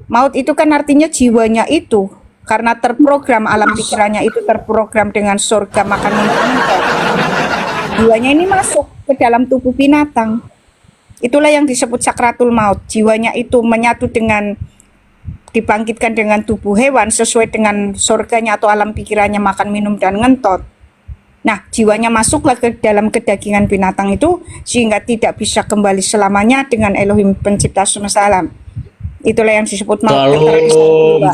Maut itu kan artinya jiwanya itu karena terprogram alam pikirannya itu terprogram dengan surga makan minum mentok. Jiwanya ini masuk ke dalam tubuh binatang. Itulah yang disebut sakratul maut. Jiwanya itu menyatu dengan dibangkitkan dengan tubuh hewan sesuai dengan surganya atau alam pikirannya makan minum dan ngentot. Nah, jiwanya masuklah ke dalam kedagingan binatang itu sehingga tidak bisa kembali selamanya dengan Elohim pencipta semesta alam. Itulah yang disebut maut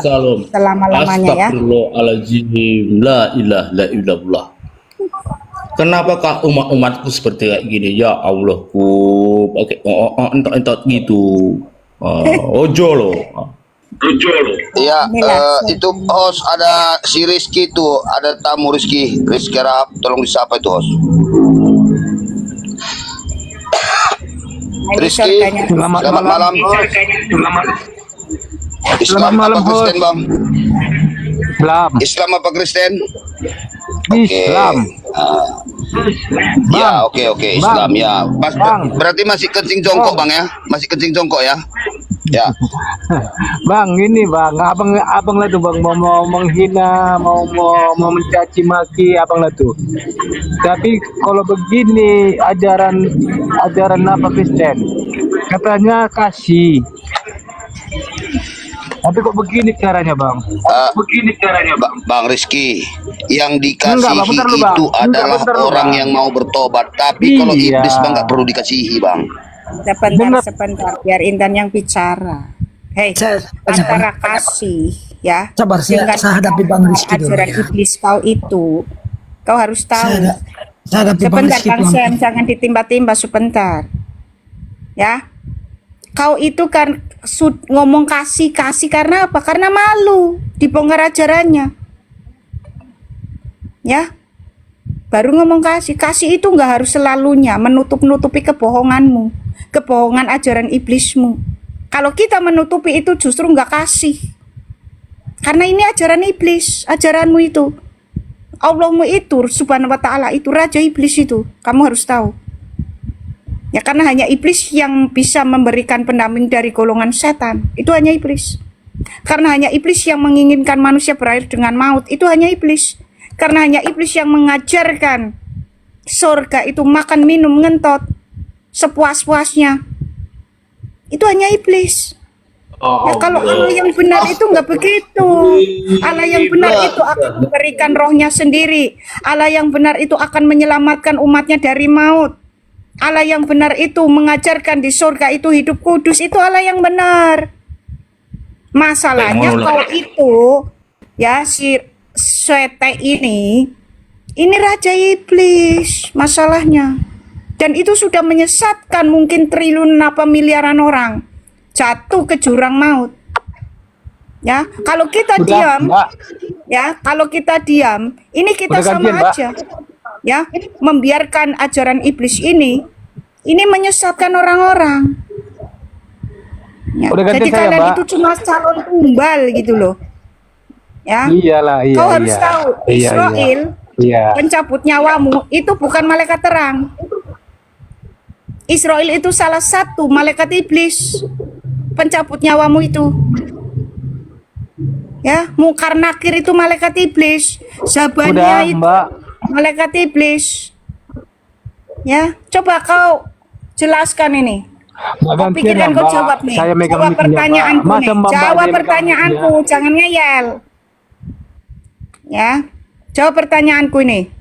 Salam. selama-lamanya ya. Astagfirullahaladzim. La ilaha illallah. Kenapakah umat-umatku seperti kayak gini? Ya Allah, ku pakai entot gitu. Ojo loh. Iya, itu host ada si Rizky tuh, ada tamu Rizky Rahab, tolong disapa itu host. Rizky, selamat malam. Islam apa Kristen bang? Islam apa Kristen? Islam. Ya, oke, Islam ya. Berarti masih kencing jongkok bang ya? Masih kencing jongkok ya? Ya. Bang, ini bang, abang lah tuh bang mau menghina, mau mencaci maki abang lah tuh. Tapi kalau begini ajaran apa Kristen? Katanya kasih. Tapi kok begini caranya bang? Bang Rizky, yang dikasihi itu adalah orang yang mau bertobat. Tapi kalau iblis bang nggak perlu dikasihi bang. Sebentar, biar Intan yang bicara. Hei, antara kasih ya. Sabar, saya hadapi Bang Rizky dulu ajaran ya. iblis kau itu, kau harus tahu. Saya hadapi Bang Sebentar Rizky Kang Sam, jangan ditimba-timba sebentar. Ya, kau itu kan ngomong kasih karena apa? Karena malu dibongkar ajarannya. Ya, baru ngomong kasih itu nggak harus selalunya menutupi kebohonganmu, kebohongan ajaran iblismu. Kalau kita menutupi itu justru nggak kasih, karena ini ajaran iblis, ajaranmu itu. Allahmu itu subhanahu wa ta'ala itu raja iblis itu, kamu harus tahu. Ya, karena hanya iblis yang bisa memberikan pendamping dari golongan setan. Itu hanya iblis. Karena hanya iblis yang menginginkan manusia berakhir dengan maut. Itu hanya iblis. Karena hanya iblis yang mengajarkan surga itu makan minum ngentot sepuas-puasnya. Itu hanya iblis. Ya, kalau Allah yang benar itu nggak begitu. Allah yang benar itu akan memberikan rohnya sendiri. Allah yang benar itu akan menyelamatkan umatnya dari maut. Allah yang benar itu mengajarkan di surga itu hidup kudus. Itu Allah yang benar. Masalahnya kau itu ya si Sete ini raja iblis masalahnya. Dan itu sudah menyesatkan mungkin triliun apa miliaran orang jatuh ke jurang maut. Ya, kalau kita diam, ya, kalau kita diam, ini kita sama aja. Ya, membiarkan ajaran iblis ini menyesatkan orang-orang. Ya, jadi kalian itu cuma calon tumbal gitu loh. Ya, iyalah, kau harus tahu Israel pencabut nyawamu itu bukan malaikat terang. Israel itu salah satu malaikat iblis pencabut nyawamu itu. Ya, Mungkar Nakir itu malaikat iblis, Zabania itu malaikat iblis. Ya, coba kau jelaskan ini. Pikiran kau jawab nih. Jawab pertanyaanku nih. Jawab pertanyaanku, jangan ngeyel. Ya, jawab pertanyaanku ini.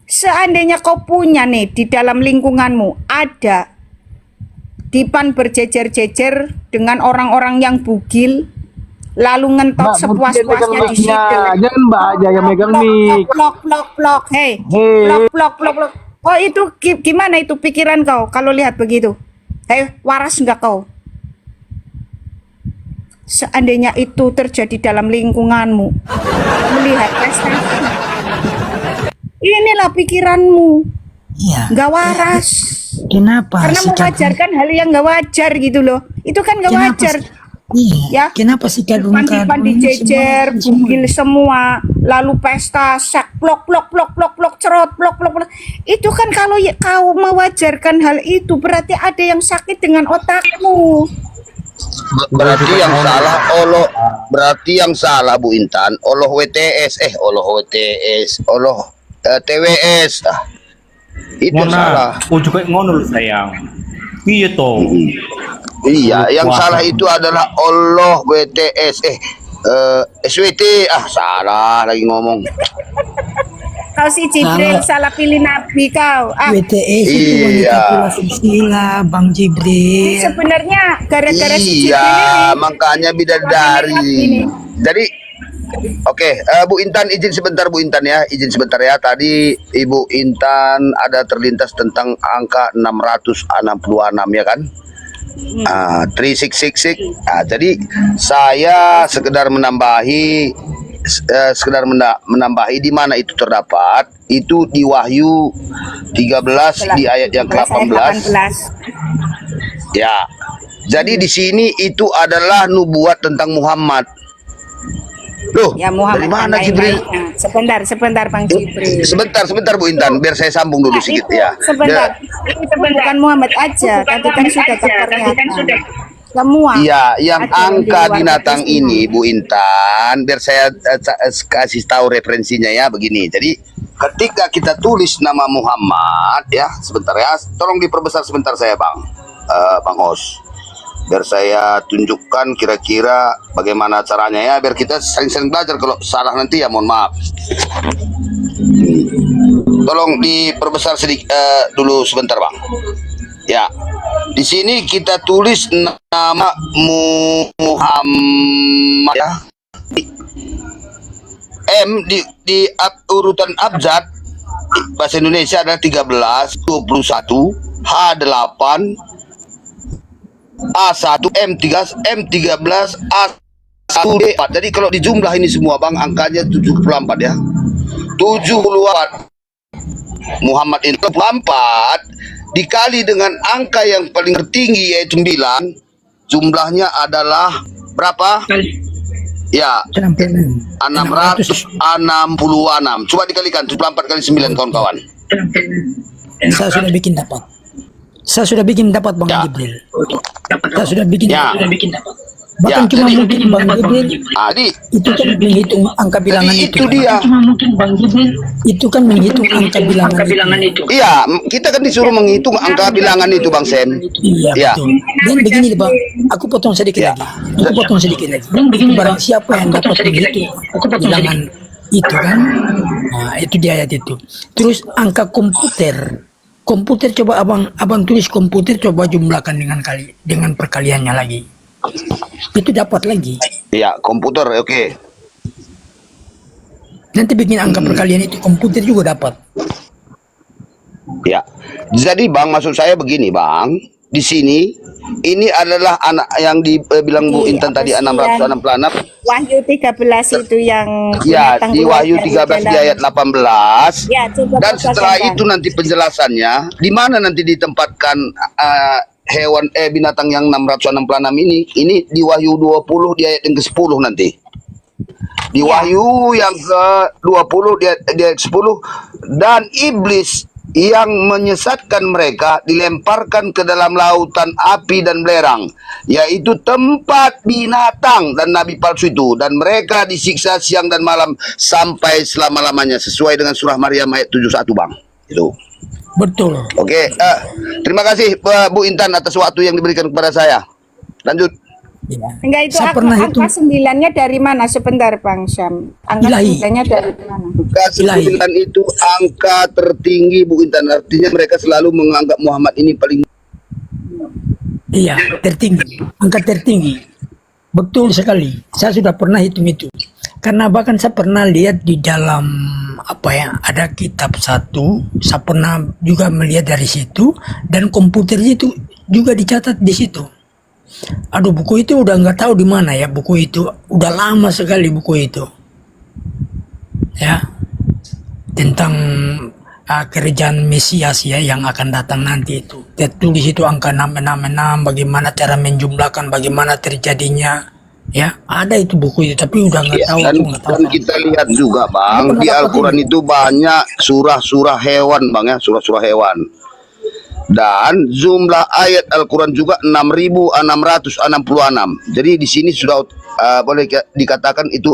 Seandainya kau punya nih di dalam lingkunganmu ada dipan berjejer-jejer dengan orang-orang yang bugil, lalu ngentot sepuas-puasnya di situ. Jangan Mbak aja yang megang mic. Plok. Hei. Plok. Oh itu gimana itu pikiran kau kalau lihat begitu? Hei, waras enggak kau? Seandainya itu terjadi dalam lingkunganmu, melihat prestasi, inilah pikiranmu. Iya. Nggak waras. Kenapa? Karena mengajarkan hal yang nggak wajar gitu loh. Itu kan nggak wajar. Iya. Ya. Kenapa sih Dipan dijejer, bugil semua, lalu pesta, sak, blok, cerot, blok. Itu kan kalau kau mewajarkan hal itu berarti ada yang sakit dengan otakmu. Berarti yang salah berarti yang salah Bu Intan Oloh WTS Oloh TWS itu yang salah. juga ngono lho sayang. Iya toh. Iya, yang salah itu adalah Oloh WTS SWT salah lagi ngomong. Kau si Jibril salah pilih nabi kau. WTS itu wanita pula susila, Bang Jibril. Sebenarnya gara-gara si Jibril Iya, ini. makanya bidadari. Jadi oke, Bu Intan izin sebentar Bu Intan ya, izin sebentar ya. Tadi Ibu Intan ada terlintas tentang angka 666 ya kan? 3666. Jadi saya sekedar menambahi di mana itu terdapat itu di Wahyu 13 di ayat yang ke-18. Ya. Jadi di sini itu adalah nubuat tentang Muhammad. Loh, Ya Muhammad dari mana yang Jibril? lain-lain. Sebentar Bang Jibril. Sebentar Bu Intan, biar saya sambung dulu sedikit Itu, ya. sebentar. Itu bukan Muhammad aja, tadi kan sudah terperlihatkan. Semua. Iya, yang Ada yang di angka luar binatang batas ini Bu Intan, biar saya kasih tahu referensinya ya begini. Jadi ketika kita tulis nama Muhammad ya, sebentar ya, tolong diperbesar sebentar saya Bang Os. Biar saya tunjukkan kira-kira bagaimana caranya ya, biar kita sering-sering belajar. Kalau salah nanti ya mohon maaf. Tolong diperbesar sedikit dulu sebentar Bang. Ya, di sini kita tulis nama Muhammad ya. M di urutan abjad bahasa Indonesia ada 13, 21, H8, A1, M13, A1, D4. Jadi kalau dijumlah ini semua Bang, angkanya 74 ya. 74. Muhammad ini 74 dikali dengan angka yang paling tertinggi yaitu 9, jumlahnya adalah berapa? Ya, 666. Coba dikalikan 74 kali 9 kawan-kawan. Saya sudah bikin dapat Bang Ya. Jibril. Saya sudah bikin Ya. dapat. Bahkan Ya, cuma jadi- mungkin Bang Jibril Jadi itu kan menghitung angka bilangan jadi itu. itu dia. Itu kan menghitung angka bilangan itu. Iya, kita kan disuruh menghitung angka bilangan itu Bang Sen. Iya, Ya. betul. Dan begini Bang, aku potong sedikit Ya. lagi. Barang siapa yang dapat menghitung bilangan itu kan, nah itu di ayat itu. Terus angka komputer coba abang tulis komputer, coba jumlahkan dengan perkaliannya lagi. Itu dapat lagi. Iya, komputer oke. Nanti bikin angka perkalian itu komputer juga dapat. Ya. Jadi Bang, maksud saya begini Bang. Di sini ini adalah anak yang dibilang Bu Intan tadi 666. Wahyu 13 itu yang Ya, binatang di bulat Wahyu dari 13 di dalam- ayat 18. Ya, coba Dan bacakan, setelah Bang. itu nanti penjelasannya di mana nanti ditempatkan binatang yang 666 ini di Wahyu 20 di ayat yang ke-10 nanti. Di Wahyu yang ke-20 di ayat 10, dan iblis yang menyesatkan mereka dilemparkan ke dalam lautan api dan belerang, yaitu tempat binatang dan nabi palsu itu, dan mereka disiksa siang dan malam sampai selama-lamanya, sesuai dengan surah Maryam ayat 71 Bang. Itu. Betul. Oke, terima kasih Bu Intan atas waktu yang diberikan kepada saya. Lanjut. Ya. Enggak, itu Saya pernah angka hitung. 9-nya dari mana? Sebentar Bang Syam. Angka Ilahi. 9-nya dari mana? Angka 9 itu angka tertinggi Bu Intan. Artinya mereka selalu menganggap Muhammad ini paling. Iya, tertinggi. Angka tertinggi. Betul sekali. Saya sudah pernah hitung itu. Karena bahkan saya pernah lihat di dalam ada kitab satu, saya pernah juga melihat dari situ, dan komputernya itu juga dicatat di situ. Aduh, buku itu udah nggak tahu di mana ya, buku itu udah lama sekali buku itu. Ya. Tentang kerajaan Mesias ya yang akan datang nanti itu. Tertulis itu angka 666, bagaimana cara menjumlahkan, bagaimana terjadinya. Ya, ada itu buku itu, tapi udah nggak tahu. Dan, aku nggak tahu. dan kita lihat juga Bang, di Al-Quran itu banyak surah-surah hewan Bang ya, surah-surah hewan. Dan jumlah ayat Al-Quran juga 6.666. Jadi di sini sudah boleh dikatakan itu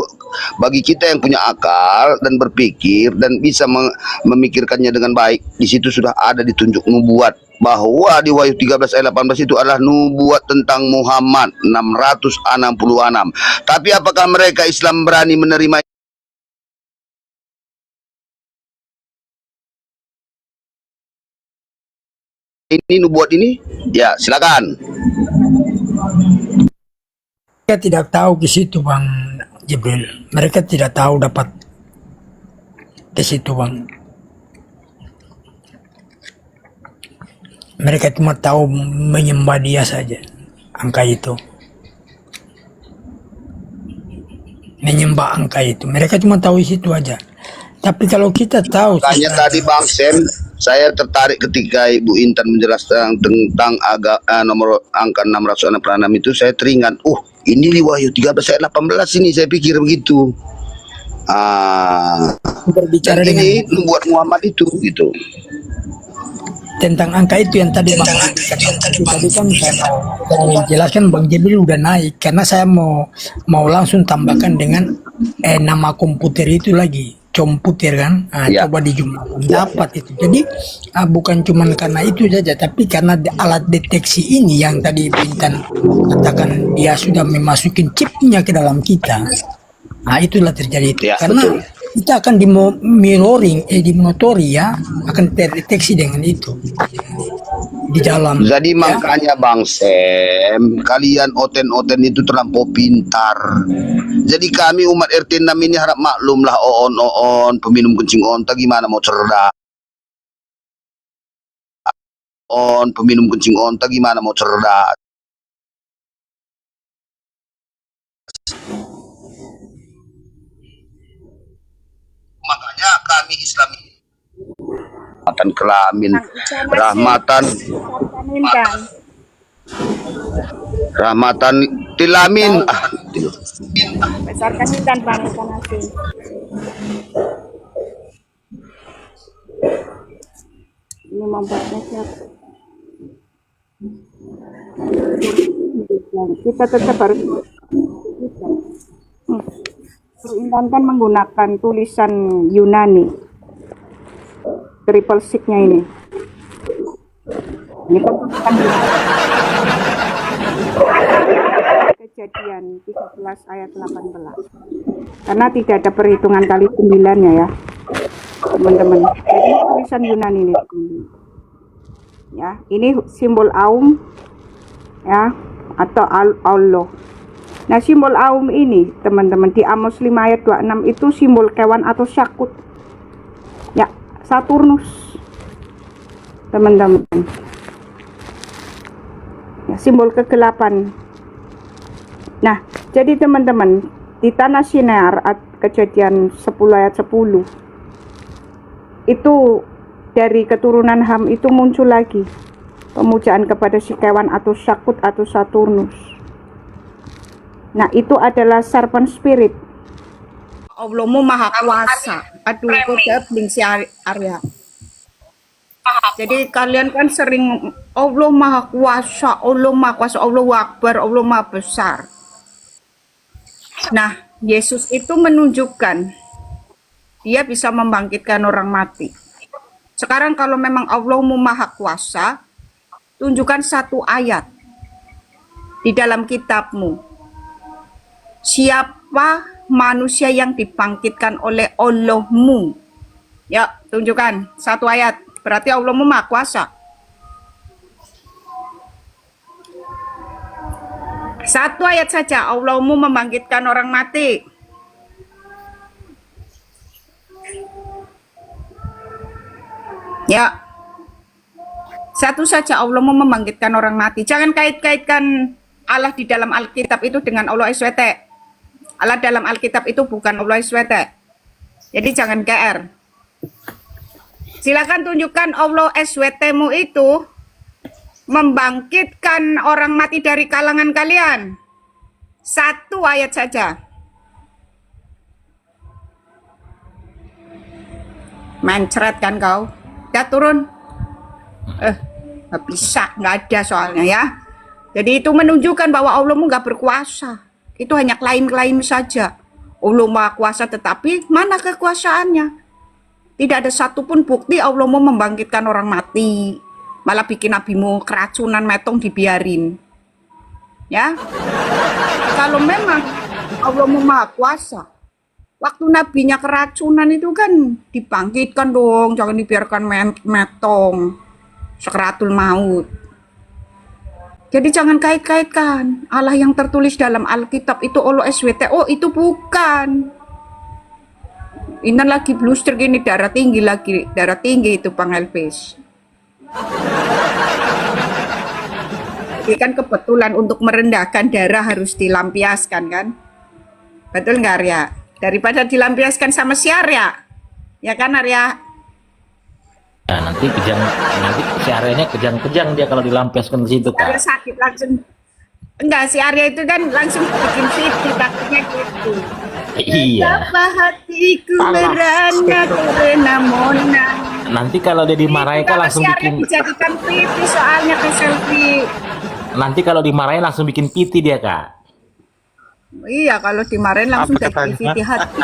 bagi kita yang punya akal dan berpikir dan bisa memikirkannya dengan baik. Di situ sudah ada ditunjuk nubuat bahwa di Wahyu 13 ayat 18 itu adalah nubuat tentang Muhammad 666. Tapi apakah mereka Islam berani menerima ini nubuat ini? Ya, silakan. Mereka tidak tahu ke situ Bang Jibril. Mereka tidak tahu dapat ke situ Bang. Mereka cuma tahu menyembah dia saja. Angka itu. Menyembah angka itu. Mereka cuma tahu situ aja. Tapi kalau kita tahu Makanya tadi Bang Sen, saya tertarik ketika Ibu Intan menjelaskan tentang nomor angka 666 itu, saya teringat, ini di Wahyu 13 ayat 18 ini, saya pikir begitu. berbicara Dan dengan ini membuat Muhammad itu gitu. tentang angka itu yang tadi Bang tadi kan saya mau jelaskan Bang Jibril udah naik karena saya mau langsung tambahkan dengan nama komputer itu lagi komputer kan. Ya. Coba dijumlahkan dapat itu. Jadi bukan cuma karena itu saja tapi karena alat deteksi ini yang tadi Bintan katakan dia sudah memasukin chipnya ke dalam kita. Itulah terjadi itu. Ya, Karena betul. kita akan dimonitori ya, akan terdeteksi dengan itu di dalam. Jadi makanya Bang Sem, kalian oten-oten itu terlampau pintar. Jadi kami umat RT 6 ini harap maklum lah, oon peminum kencing onta gimana mau cerdas. Peminum kencing onta gimana mau cerdas. Makanya kami Islam ini rahmatan kelamin, rahmatan tilamin. Besarkan Intan Bang ikan asin. Ini membuatnya siapa? Kita tetap harus Intan kan menggunakan tulisan Yunani triple six-nya ini. Ini kan tulisan Kejadian 13 ayat 18. Karena tidak ada perhitungan kali 9-nya ya, teman-teman. Jadi tulisan Yunani ini. Ya, ini simbol Aum ya atau Allah. Nah, simbol Aum ini, teman-teman, di Amos 5 ayat 26 itu simbol kewan atau syakut. Ya, Saturnus. Teman-teman. Ya, simbol kegelapan. Nah, jadi teman-teman, di tanah Sinar Kejadian 10 ayat 10 itu dari keturunan Ham itu muncul lagi pemujaan kepada si kewan atau syakut atau Saturnus. Nah, itu adalah serpent spirit. Allahmu maha kuasa. Aduh, kok bling si Arya. Jadi kalian kan sering Allah maha kuasa, Allah maha kuasa, Allahu Akbar, Allah maha besar. Nah, Yesus itu menunjukkan dia bisa membangkitkan orang mati. Sekarang kalau memang Allahmu maha kuasa, tunjukkan satu ayat di dalam kitabmu. Siapa manusia yang dibangkitkan oleh Allahmu? Ya, tunjukkan satu ayat. Berarti Allahmu maha kuasa. Satu ayat saja, Allahmu membangkitkan orang mati. Ya, satu saja Allahmu membangkitkan orang mati. Jangan kait-kaitkan Allah di dalam Alkitab itu dengan Allah SWT. Allah dalam Alkitab itu bukan Allah SWT. Jadi jangan GR. Silakan tunjukkan Allah SWT-mu itu membangkitkan orang mati dari kalangan kalian. Satu ayat saja. Mencret kan kau? Udah turun. Nggak bisa, nggak ada soalnya ya. Jadi itu menunjukkan bahwa Allahmu nggak berkuasa. Itu hanya klaim-klaim saja. Allah Maha Kuasa, tetapi mana kekuasaannya? Tidak ada satupun bukti Allah mau membangkitkan orang mati. Malah bikin nabimu keracunan metong dibiarin. Ya. Kalau memang Allah Maha Kuasa, waktu nabinya keracunan itu kan dibangkitkan dong, jangan dibiarkan metong. Sakratul maut. Jadi jangan kait-kaitkan Allah yang tertulis dalam Alkitab itu Allah SWTO, itu bukan. Ini lagi bluster gini, darah tinggi itu Bang Elvis. Jadi kan kebetulan untuk merendahkan darah harus dilampiaskan kan? Betul nggak Arya? Daripada dilampiaskan sama si Arya, ya kan Arya? Nah, nanti si Aryanya kejang-kejang dia kalau dilampiaskan ke situ, Arya Kak. sakit langsung. Enggak, si Arya itu kan langsung bikin fitih, takutnya gitu. Iya. Betapa hatiku merana karena Mona. Nanti kalau dia dimarahin kan langsung si Arya bikin dijadikan fitih soalnya ke selfie. nanti kalau dimarahin langsung bikin piti dia, Kak. Iya, kalau dimarahin langsung Apa jadi katanya? fitih hati.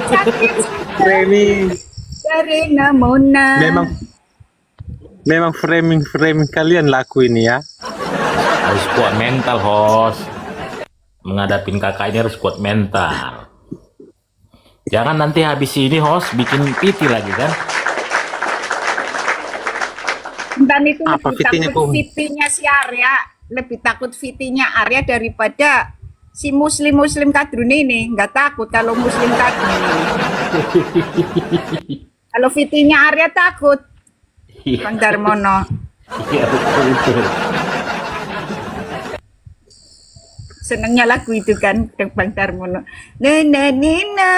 Sakit Framing, karena Mona. memang framing kalian laku ini ya. Harus kuat mental, host. Menghadapin kakak ini harus kuat mental. Jangan nanti habis ini host bikin piti lagi kan. Dan itu Apa lebih fitihnya, takut Kum? fitihnya si Arya, lebih takut fitihnya Arya daripada si muslim kadrun ini. Nggak takut kalau muslim kadrun ini. Kalau fitihnya Arya takut, Bang Darmono. Iya, betul. Senangnya lagu itu kan Bang Darmono. Nina nina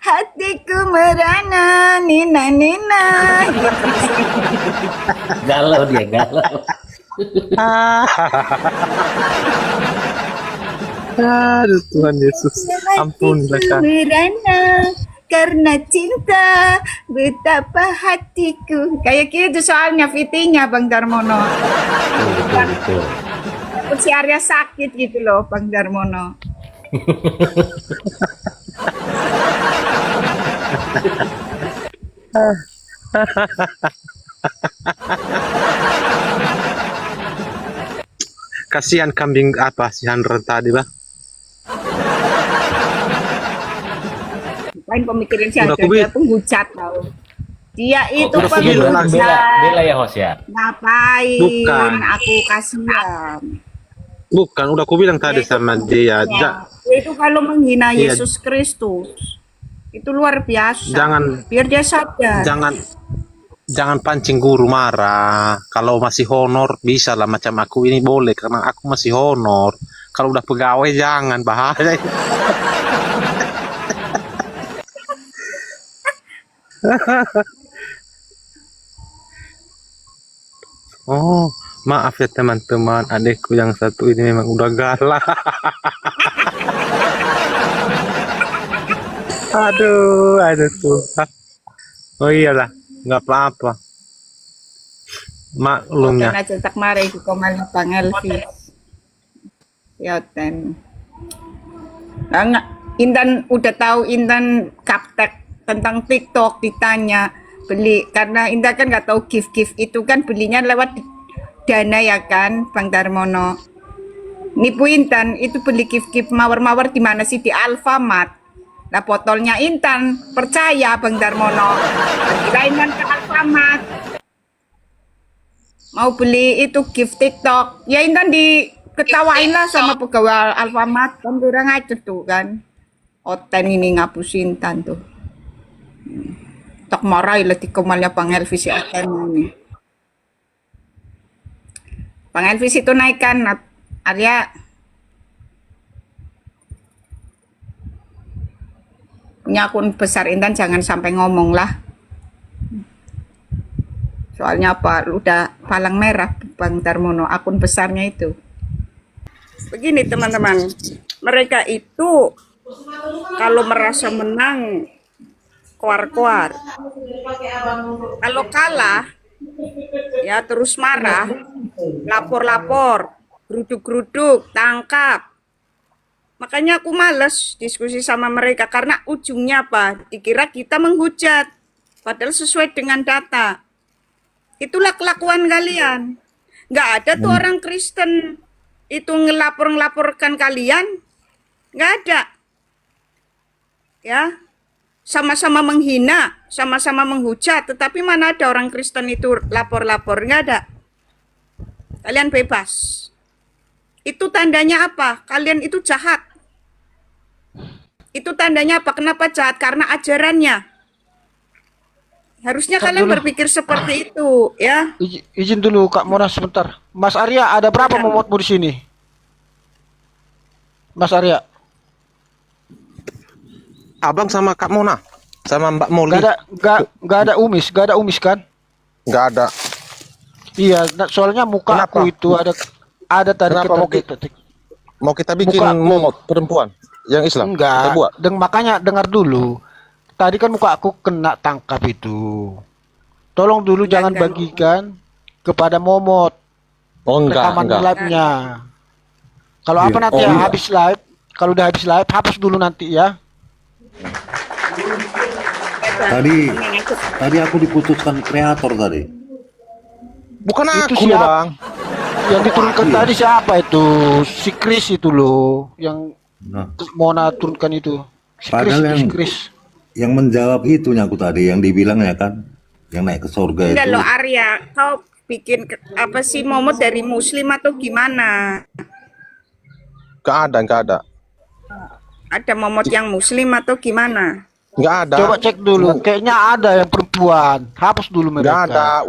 hatiku merana, nina nina. Galau dia, galau. Aduh Tuhan Yesus, ampunilah Hatiku Kak. merana karena cinta, betapa hatiku. Kayak gitu soalnya fittingnya Bang Darmono. Betul. Takut si Arya sakit gitu loh Bang Darmono. Kasihan kambing apa si Handra tadi, Bang. Lain pemikiran si Udah Arya, kubit. dia penghujat tau. Dia itu Udah pergi belum? penghujat. Bela ya host ya. Ngapain Bukan. aku kasihan. Bukan, udah aku bilang tadi sama dia. Ya, itu kalau menghina Iya. Yesus Kristus itu luar biasa. Jangan- biar dia sadar. Jangan pancing guru marah. Kalau masih honor bisa lah, macam aku ini boleh karena aku masih honor. Kalau udah pegawai jangan, bahaya. Oh, maaf ya teman-teman, adekku yang satu ini memang udah galak. aduh Tuhan. Oh iyalah, nggak apa-apa. Maklumnya. Karena cetak mari di komalnya Bang Elvis. Yoten. Nah, Intan udah tahu Intan kaptek tentang TikTok ditanya beli karena Intan kan nggak tahu gift itu kan belinya lewat Dana ya kan Bang Darmono. Nipu Intan itu beli gift mawar-mawar di mana sih, di Alfamart. Nah botolnya Intan percaya Bang Darmono. Kirain kan ke Alfamart. Mau beli itu gift TikTok. Ya Intan diketawain lah sama pegawai Alfamart. Kan kurang aja tuh kan. Oten ini ngapus Intan tuh. Tak marah lah di kemalnya Bang Elvis ya Oten ini. Bang Elvis itu naikkan Arya. Punya akun besar Intan jangan sampai ngomong lah. Soalnya apa? Udah palang merah Bang Darmono akun besarnya itu. Begini teman-teman, mereka itu kalau merasa menang koar-koar. Kalau kalah ya terus marah, lapor-lapor, geruduk-geruduk, tangkap. Makanya aku males diskusi sama mereka karena ujungnya apa? Dikira kita menghujat, padahal sesuai dengan data. Itulah kelakuan kalian. Nggak ada tuh orang Kristen itu ngelaporkan kalian, nggak ada. Ya, sama-sama menghina, sama-sama menghujat, tetapi mana ada orang Kristen itu lapor-lapor, nggak ada. Kalian bebas. Itu tandanya apa? Kalian itu jahat. Itu tandanya apa? Kenapa jahat? Karena ajarannya. Harusnya kalian berpikir seperti itu, ya. Izin dulu Kak Mona sebentar. Mas Arya, ada berapa momotmu di sini? Mas Arya, Abang sama Kak Mona, sama Mbak Molly. gak ada umis kan? Nggak ada. Iya, soalnya mukaku Kenapa? itu ada tadi Kenapa mau kita bikin Mukaku. momot perempuan yang Islam? Kita enggak. buat. Makanya dengar dulu. Tadi kan muka aku kena tangkap itu. Tolong dulu jangan bagikan kepada momot Oh rekaman enggak. live-nya. Kalau apa nanti ya habis live, kalau udah habis live hapus dulu nanti ya. Tadi aku diputuskan kreator tadi. Bukan Itu aku loh, siapa? Bang. Yang diturunkan tadi siapa itu? Si Chris itu loh, yang Nah, Mona turunkan itu. Si Chris Padahal itu, si Chris. yang menjawab itunya aku tadi, yang dibilang ya kan, yang naik ke surga Enggak itu. loh Arya, kau bikin apa sih momot dari Muslim atau gimana? Nggak ada. Ada momot yang Muslim atau gimana? Nggak ada. Coba cek dulu, kayaknya ada yang perempuan. Hapus dulu Nggak mereka. ada.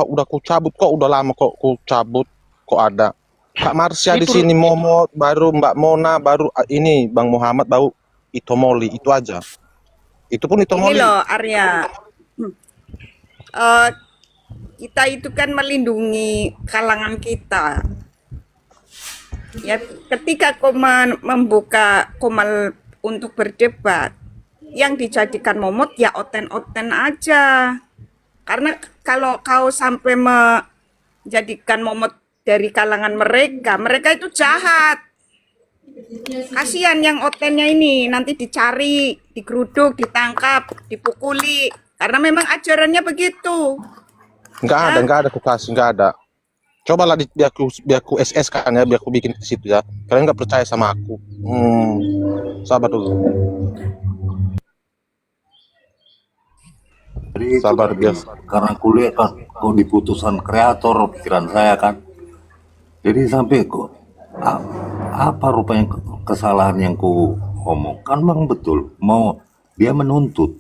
Udah ku cabut kok, udah lama kok ku cabut. Kok ada. Kak Marsha di Itu- sini momot, baru Mbak Mona, baru ini Bang Muhammad, baru Ito Molly, itu aja. Itu pun Ito Ini Molly. loh Arya, kita itu kan melindungi kalangan kita. Ya, ketika kau membuka komal untuk berdebat, yang dijadikan momot ya oten-oten aja. Karena kalau kau sampai menjadikan momot dari kalangan mereka, mereka itu jahat. Kasihan yang otennya ini nanti dicari, digeruduk, ditangkap, dipukuli. Karena memang ajarannya begitu. Nggak ada ku kasih, nggak ada. Cobalah biar ku SS kan ya, biar ku bikin ke situ ya. Kalian nggak percaya sama aku. Sabar dulu. Jadi itu Sabar, tadi, biasa. karena aku lihat kan, kau diputusan kreator pikiran saya kan. Jadi sampai kok apa rupanya kesalahan yang ku omong kan bang betul mau dia menuntut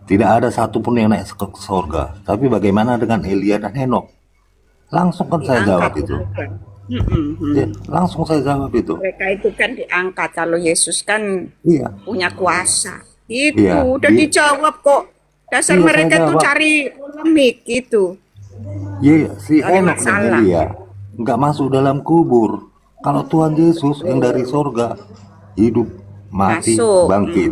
tidak ada satupun yang naik ke surga, tapi bagaimana dengan Elia dan Henok? Langsung kan saya jawab itu. Ya, langsung saya jawab itu. Mereka itu kan diangkat kalau Yesus kan Iya. punya kuasa. Itu Iya, udah dijawab kok. Dasar Iya, mereka saya tuh jawab. cari polemik gitu. Iya, si Ada Henok dan masalah. Elia nggak masuk dalam kubur. Kalau Tuhan Yesus yang dari sorga hidup, mati, Masuk. bangkit,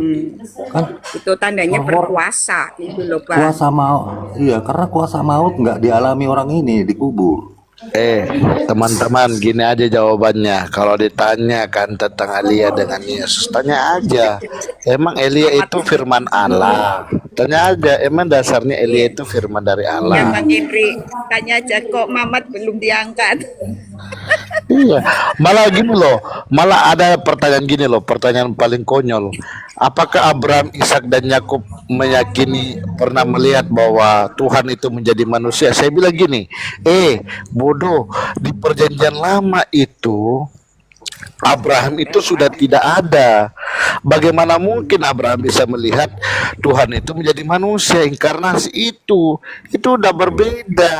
kan Itu tandanya Horor. berkuasa gitu loh, Bang. kuasa maut. Iya, karena kuasa maut nggak dialami orang ini di kubur. Teman-teman, gini aja jawabannya. Kalau ditanya kan tentang Elia dengan Yesus, tanya aja. Emang Elia itu firman Allah? Tanya aja, emang dasarnya Elia itu firman dari Ya Allah? Bang Henry, tanya aja kok Mamat belum diangkat. Iya, malah gini loh, malah ada pertanyaan gini loh, pertanyaan paling konyol. Apakah Abraham, Ishak dan Yakub meyakini pernah melihat bahwa Tuhan itu menjadi manusia? Saya bilang gini, bodoh, di perjanjian lama itu Abraham itu sudah tidak ada. Bagaimana mungkin Abraham bisa melihat Tuhan itu menjadi manusia? Inkarnasi itu udah berbeda.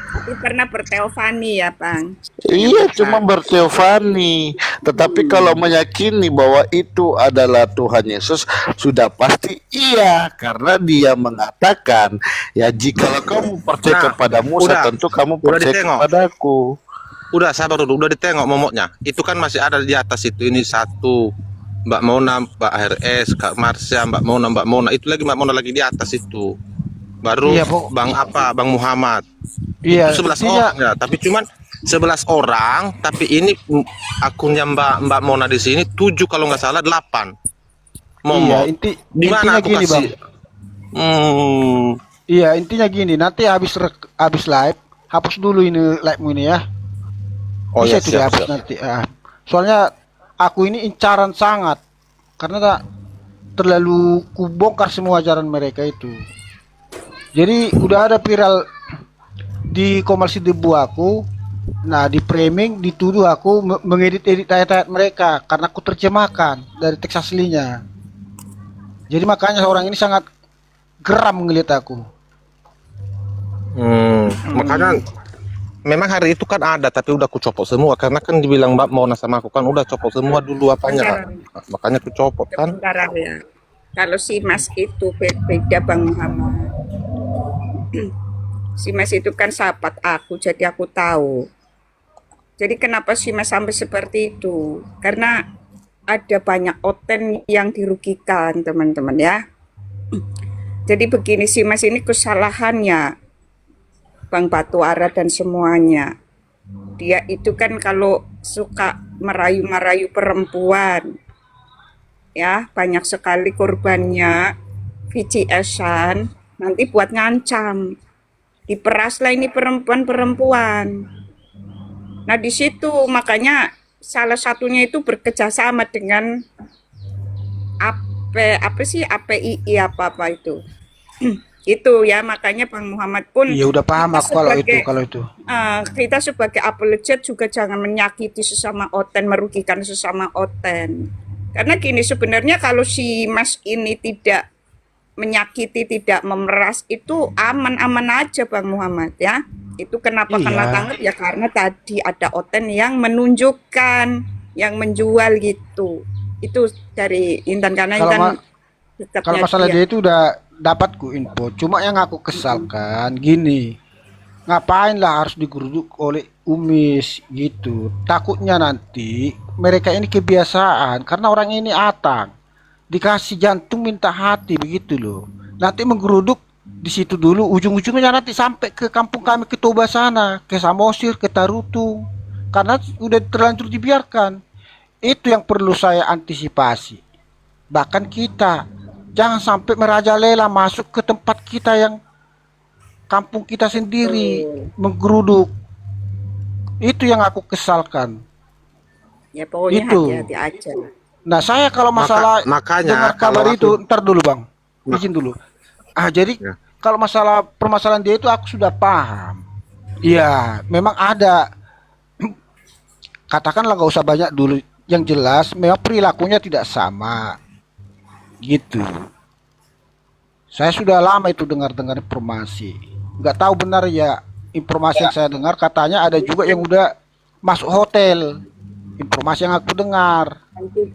Tapi pernah berteofani ya, Bang. Iya, cuma berteofani. Tetapi kalau meyakini bahwa itu adalah Tuhan Yesus, sudah pasti iya, karena dia mengatakan, ya jikalau kamu percaya Nah, kepada Musa, udah. tentu kamu Udah percaya ditengok. kepadaku. Udah sabar dulu, udah ditengok momotnya. Itu kan masih ada di atas itu. Ini satu, Mbak Mona, Mbak HRS, Kak Marsha, Mbak Mona, itu lagi Mbak Mona lagi di atas itu. baru Iya, Pok. Bang Muhammad. Iya, Itu 11 intinya orang ya, tapi cuman 11 orang, tapi ini akunnya Mbak Mona di sini 7 kalau nggak salah 8. iya, Momo. Di mana intinya aku gini, Bang. kasih? Hmm, Iya, intinya gini, nanti habis live, hapus dulu ini live-mu ini ya. oh Bisa ya, itu siap, dihapus siap. nanti. Soalnya aku ini incaran sangat karena tak terlalu kubongkar semua ajaran mereka itu. Jadi udah ada viral di Komersi Debu aku. Nah, di framing dituduh aku mengedit-edit ayat-ayat mereka karena aku terjemahkan dari teks aslinya. Jadi makanya orang ini sangat geram ngeliat aku. Makanya memang hari itu kan ada, tapi udah aku copot semua karena kan dibilang Mbak Mona sama aku kan udah copot semua dulu apanya kan. Makanya aku copot kan. Sebentar ya. Kalau si Mas itu beda Bang Muhammad. Si Mas itu kan sahabat aku, jadi aku tahu. Jadi kenapa si Mas sampai seperti itu? Karena ada banyak oten yang dirugikan, teman-teman ya. Jadi begini, si Mas ini kesalahannya, Bang Batuara dan semuanya. Dia itu kan kalau suka merayu-merayu perempuan, ya banyak sekali korbannya, VCS-an, nanti buat ngancam. Diperaslah ini perempuan-perempuan. Nah di situ makanya salah satunya itu bekerjasama dengan apa sih APII apa itu. Itu ya makanya Bang Muhammad pun Iya, udah paham kita aku kalau sebagai itu. kita sebagai apologet juga jangan menyakiti sesama oten, merugikan sesama oten. Karena gini sebenarnya kalau si Mas ini tidak menyakiti, tidak memeras, itu aman-aman aja Bang Muhammad ya. Itu kenapa kena Iya. tangkap ya karena tadi ada oten yang menunjukkan, yang menjual gitu. Itu dari Intan karena Kalau Intan Kalau dekatnya masalah dia. dia itu udah dapatku info. Cuma yang aku kesalkan gini, ngapain lah harus digeruduk oleh Umis gitu. Takutnya nanti mereka ini kebiasaan karena orang ini atang. Dikasih jantung minta hati begitu loh. Nanti menggeruduk di situ dulu, ujung-ujungnya nanti sampai ke kampung kami ke Toba sana, ke Samosir, ke Tarutung. Karena udah terlanjur dibiarkan. Itu yang perlu saya antisipasi. Bahkan kita jangan sampai merajalela masuk ke tempat kita yang kampung kita sendiri menggeruduk. Itu yang aku kesalkan. Ya pokoknya Itu. hati-hati aja. Nah, saya kalau masalah makanya dengar kabar kalau itu, aku- ntar dulu Bang, izin dulu. Jadi Ya. kalau masalah permasalahan dia itu aku sudah paham. Iya, memang ada. Katakanlah gak usah banyak dulu. Yang jelas, memang perilakunya tidak sama. Gitu. Saya sudah lama itu dengar-dengar informasi. Nggak tahu benar ya informasi yang saya dengar. Katanya ada juga yang udah masuk hotel. Informasi yang aku dengar. Nanti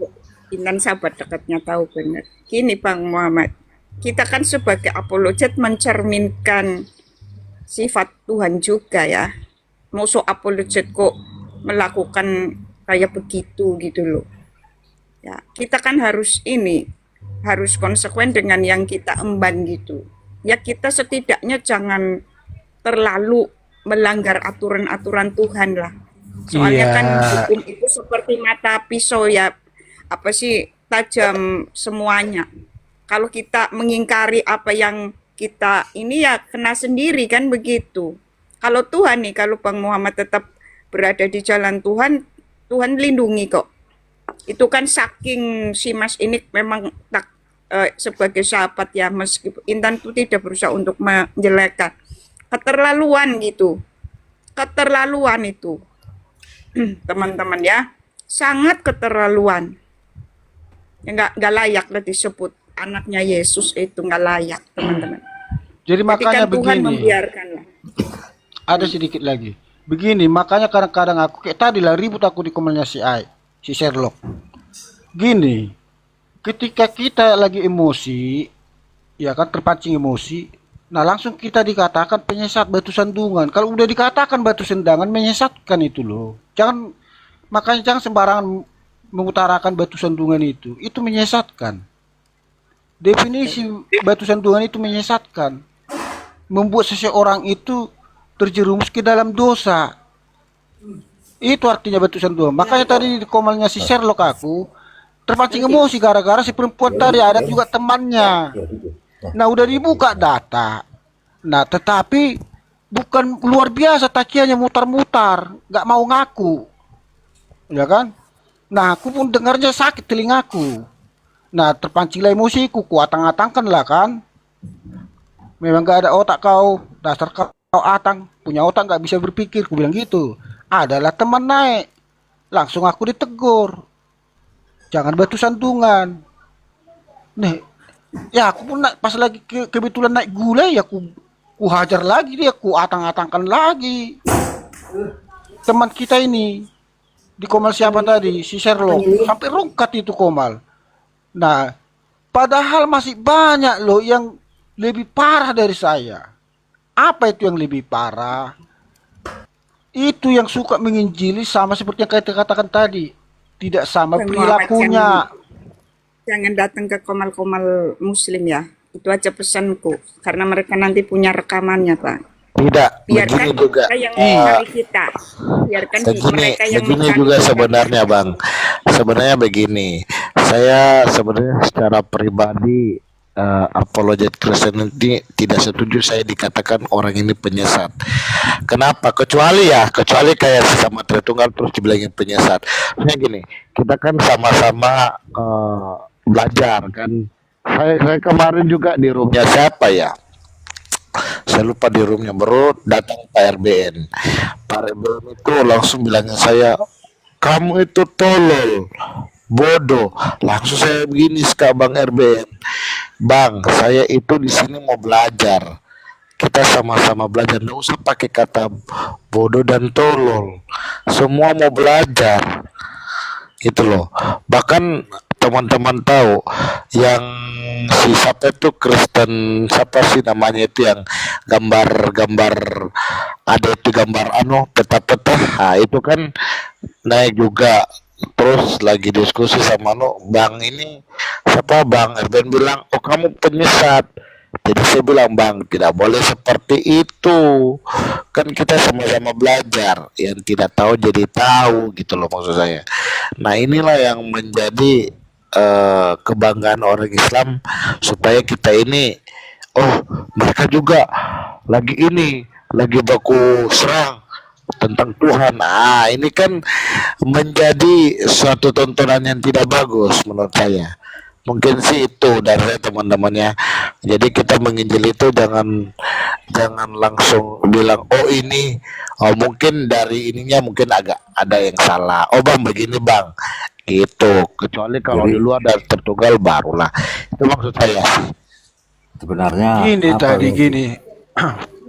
Intan sahabat dekatnya tahu benar. Gini Bang Muhammad, kita kan sebagai apologet mencerminkan sifat Tuhan juga ya. Musuh apologet kok melakukan kayak begitu gitu loh. Ya, kita kan harus konsekuen dengan yang kita emban gitu. Ya kita setidaknya jangan terlalu melanggar aturan-aturan Tuhan lah. Soalnya Iya. kan hukum itu seperti mata pisau ya, apa sih, tajam semuanya. Kalau kita mengingkari apa yang kita ini ya kena sendiri kan begitu. Kalau Tuhan nih, kalau Bang Muhammad tetap berada di jalan Tuhan, Tuhan lindungi kok. Itu kan saking si Mas ini memang sebagai sahabat ya, meskipun Intan itu tidak berusaha untuk menjelekkan. Keterlaluan gitu. Keterlaluan itu. Teman-teman ya. Sangat keterlaluan. Ya nggak layak lah disebut anaknya Yesus, itu nggak layak teman-teman. Jadi Jadi makanya kan Tuhan begini. membiarkan lah. Ada sedikit lagi. Begini, makanya kadang-kadang aku kayak tadi lah ribut aku di komennya si Sherlock. Gini, ketika kita lagi emosi, ya kan terpancing emosi, nah langsung kita dikatakan penyesat batu sandungan. Kalau udah dikatakan batu sandungan menyesatkan itu loh. Makanya jangan sembarangan mengutarakan batu sandungan itu menyesatkan. Definisi batu sandungan itu menyesatkan. membuat seseorang itu terjerumus ke dalam dosa. Itu artinya batasan Tuhan. Makanya tadi di komalnya si Sherlock aku terpancing emosi gara-gara si perempuan tadi ada juga temannya. Nah udah dibuka data. Nah tetapi bukan luar biasa takiannya mutar-mutar, nggak mau ngaku, ya kan? Nah aku pun dengarnya sakit telingaku. Nah terpancinglah emosiku, kuatang-atangkan lah kan. Memang gak ada otak kau, dasar kau atang, punya otak nggak bisa berpikir, ku bilang gitu. Adalah teman naik, langsung aku ditegur, jangan batu sandungan. Nih, ya aku pun pas lagi kebetulan naik gulai ya ku hajar lagi dia, ku atang-atangkan lagi. Teman kita ini di Komal siapa tadi, si Sherlock, sampai rungkat itu Komal. Nah, padahal masih banyak loh yang lebih parah dari saya. Apa itu yang lebih parah? Itu yang suka menginjili sama seperti yang kita katakan tadi. Tidak sama Bang Muhammad, perilakunya. jangan datang ke komal-komal muslim ya. Itu aja pesanku. Karena mereka nanti punya rekamannya, Pak. Tidak, Biarkan begini juga. mereka yang mencari kita. Biarkan mereka yang Begini mencari juga kita. sebenarnya Bang. Sebenarnya begini, saya sebenarnya secara pribadi apologet Kristen ini tidak setuju saya dikatakan orang ini penyesat. Kenapa? Kecuali kayak sesama Tritunggal terus dibilangin penyesat. Maksudnya gini, kita kan sama-sama belajar kan. Saya kemarin juga di roomnya siapa ya? Saya lupa di roomnya baru datang Pak RBN. Pak RBN itu langsung bilangin saya, kamu itu tolol, bodoh. Langsung saya begini ke Bang RBN, Bang, saya itu di sini mau belajar. Kita sama-sama belajar. Nggak usah pakai kata bodoh dan tolol. Semua mau belajar. Itu loh. Bahkan teman-teman tahu yang si siapa itu Kristen, siapa sih namanya itu yang gambar-gambar, ada itu gambar peta-peta. Nah, itu kan naik juga. Terus lagi diskusi sama Bang ini siapa, Bang Erben bilang, oh kamu penyesat. Jadi saya bilang, Bang, tidak boleh seperti itu. Kan kita sama-sama belajar. Yang tidak tahu jadi tahu gitu loh maksud saya. Nah inilah yang menjadi kebanggaan orang Islam, supaya kita ini, oh mereka juga lagi baku serang tentang Tuhan. Ah, ini kan menjadi suatu tontonan yang tidak bagus menurut saya. Mungkin sih itu dari saya teman-temannya. Jadi kita menginjil itu jangan langsung bilang oh ini, oh mungkin dari ininya mungkin agak ada yang salah. Oh Bang begini Bang, gitu. Kecuali kalau di Jadi luar dari tertunggal barulah. Itu maksud saya. sebenarnya Gini apa tadi, yang gini.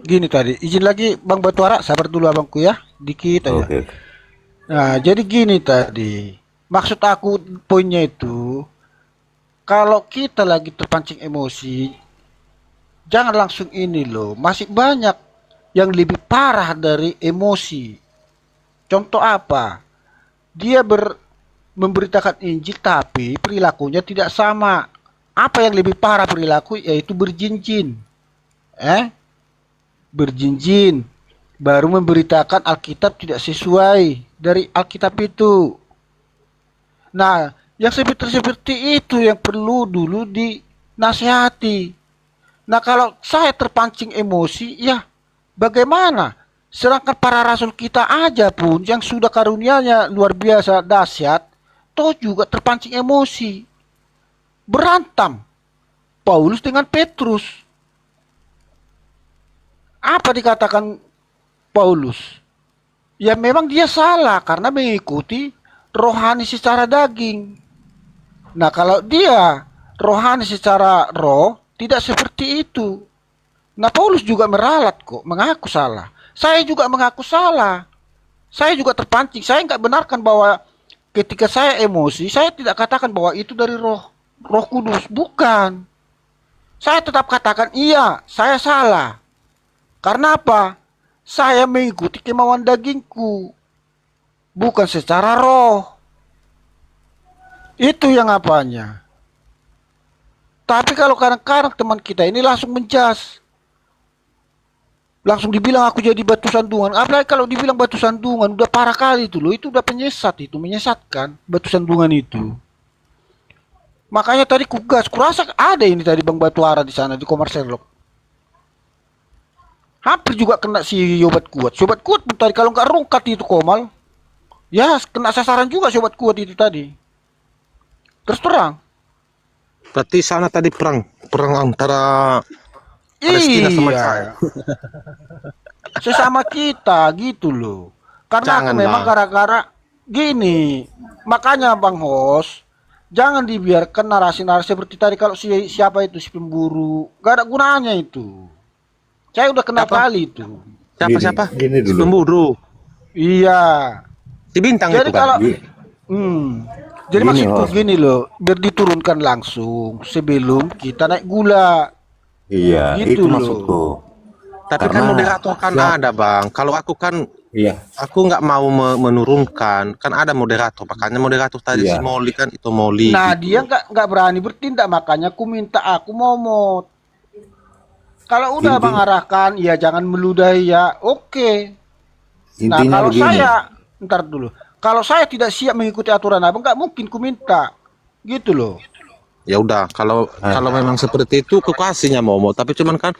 Gini tadi, izin lagi Bang Batuara, sabar dulu abangku ya, dikit aja. oke Nah, jadi gini tadi, maksud aku poinnya itu, kalau kita lagi terpancing emosi, jangan langsung ini loh, masih banyak yang lebih parah dari emosi. Contoh apa? Dia memberitakan Injil tapi perilakunya tidak sama. Apa yang lebih parah perilaku? Yaitu berjinjin. Berjinjin. Baru memberitakan Alkitab tidak sesuai dari Alkitab itu. Nah, yang seperti itu yang perlu dulu dinasihati. Nah, kalau saya terpancing emosi, ya bagaimana? Sedangkan para rasul kita aja pun yang sudah karunianya luar biasa dahsyat, toh juga terpancing emosi. Berantem Paulus dengan Petrus. Apa dikatakan Paulus? Ya memang dia salah karena mengikuti rohani secara daging. Nah kalau dia rohani secara roh, tidak seperti itu. Nah Paulus juga meralat kok, mengaku salah. Saya juga mengaku salah. Saya juga terpancing. Saya nggak benarkan bahwa ketika saya emosi, saya tidak katakan bahwa itu dari roh kudus. Bukan. Saya tetap katakan iya, saya salah. Karena apa? Saya mengikuti kemauan dagingku. Bukan secara roh. Itu yang apanya. Tapi kalau kadang-kadang teman kita ini langsung menjas. Langsung dibilang aku jadi batu sandungan. Apalagi kalau dibilang batu sandungan, udah parah kali itu loh. Itu udah penyesat itu, menyesatkan batu sandungan itu. Makanya tadi kugas, kurasa ada ini tadi Bang Batuara di sana di Komar Sherlock. Hampir juga kena si Sobat Kuat. Sobat Kuat pun tadi kalau nggak rungkat itu Komal, ya kena sasaran juga Sobat Kuat itu tadi. Terus terang. Berarti sana tadi perang antara Palestina sama Iya. saya. Sesama kita gitu loh. Karena Jangan, aku memang Bang. gara-gara gini. Makanya Bang Hos, jangan dibiarkan narasi-narasi seperti tadi kalau siapa itu si pemburu. Gak ada gunanya itu. Saya udah kena Apa? kali itu. Siapa? Gini Si dulu. pemburu. Iya. Si bintang Jadi itu kan. kalau Gi- jadi Gini, maksudku Hos. gini loh, biar diturunkan langsung sebelum kita naik gula. Iya, Gitu itu loh. maksudku. Tapi kan Karena moderator kan siap- ada, Bang. Kalau aku kan Iya, aku nggak mau menurunkan, kan ada moderator. Makanya moderator tadi si Iya. Molly kan itu Molly. Nah, gitu. dia nggak berani bertindak, makanya aku minta aku momot. Kalau udah Inti- mengarahkan, ya jangan meludahi ya, oke. Nah, intinya kalau begini. saya, ntar dulu. Kalau saya tidak siap mengikuti aturan abang, nggak mungkin ku minta. Gitu loh. Ya udah, kalau memang seperti itu kekasihnya Momot. Tapi cuman kan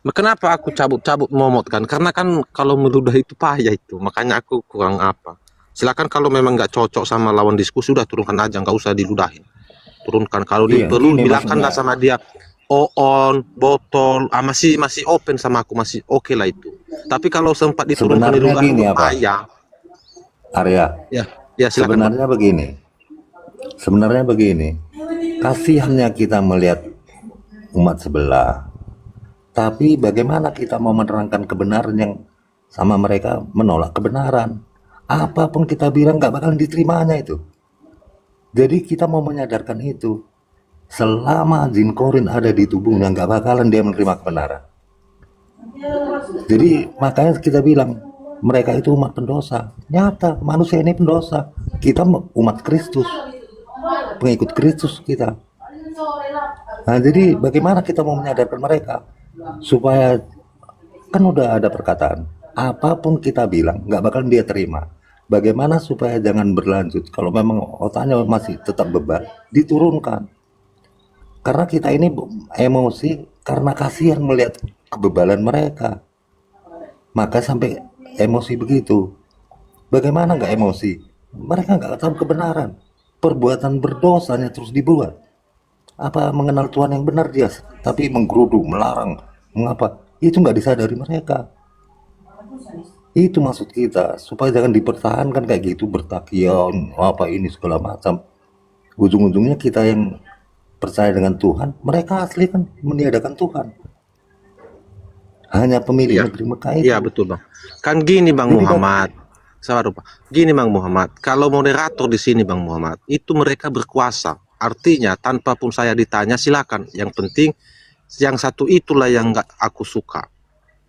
kenapa aku cabut Momot kan? Karena kan kalau meludah itu payah itu. Makanya aku kurang apa. Silakan kalau memang nggak cocok sama lawan diskusi udah turunkan aja, nggak usah diludahin. Turunkan kalau Iya, perlu gini bilangkanlah maksudnya. sama dia on botol masih open sama aku, masih oke lah itu. Tapi kalau sempat diturunkan Sebenarnya diludahin gini itu apa? payah. Arya, Ya silakan. Bang. sebenarnya begini. Kasihannya kita melihat umat sebelah. Tapi bagaimana kita mau menerangkan kebenaran yang sama mereka menolak kebenaran? Apapun kita bilang nggak bakalan diterimanya itu. Jadi kita mau menyadarkan itu. Selama jin korin ada di tubuhnya nggak bakalan dia menerima kebenaran. Jadi makanya kita bilang mereka itu umat pendosa. Nyata manusia ini pendosa. Kita umat Kristus, pengikut Kristus kita. Nah jadi bagaimana kita mau menyadarkan mereka supaya kan udah ada perkataan apapun kita bilang nggak bakalan dia terima. Bagaimana supaya jangan berlanjut kalau memang otaknya masih tetap bebal diturunkan. Karena kita ini emosi karena kasihan melihat kebebalan mereka. Maka sampai emosi begitu. Bagaimana nggak emosi? Mereka nggak tahu kebenaran. Perbuatan berdosanya terus dibuat. Apa mengenal Tuhan yang benar dia, tapi menggeruduk, melarang, mengapa? Itu nggak disadari mereka. Itu maksud kita, supaya jangan dipertahankan kayak gitu, bertakian, apa ini segala macam. Ujung-ujungnya kita yang percaya dengan Tuhan, mereka asli kan meniadakan Tuhan. Hanya pemilik Iya. negeri Mekah itu. Iya betul Bang. Kan gini Bang Jadi, Muhammad. Sabar Pak. Gini Bang Muhammad. Kalau moderator di sini Bang Muhammad, itu mereka berkuasa. Artinya tanpa pun saya ditanya silakan. Yang penting yang satu itulah yang nggak aku suka.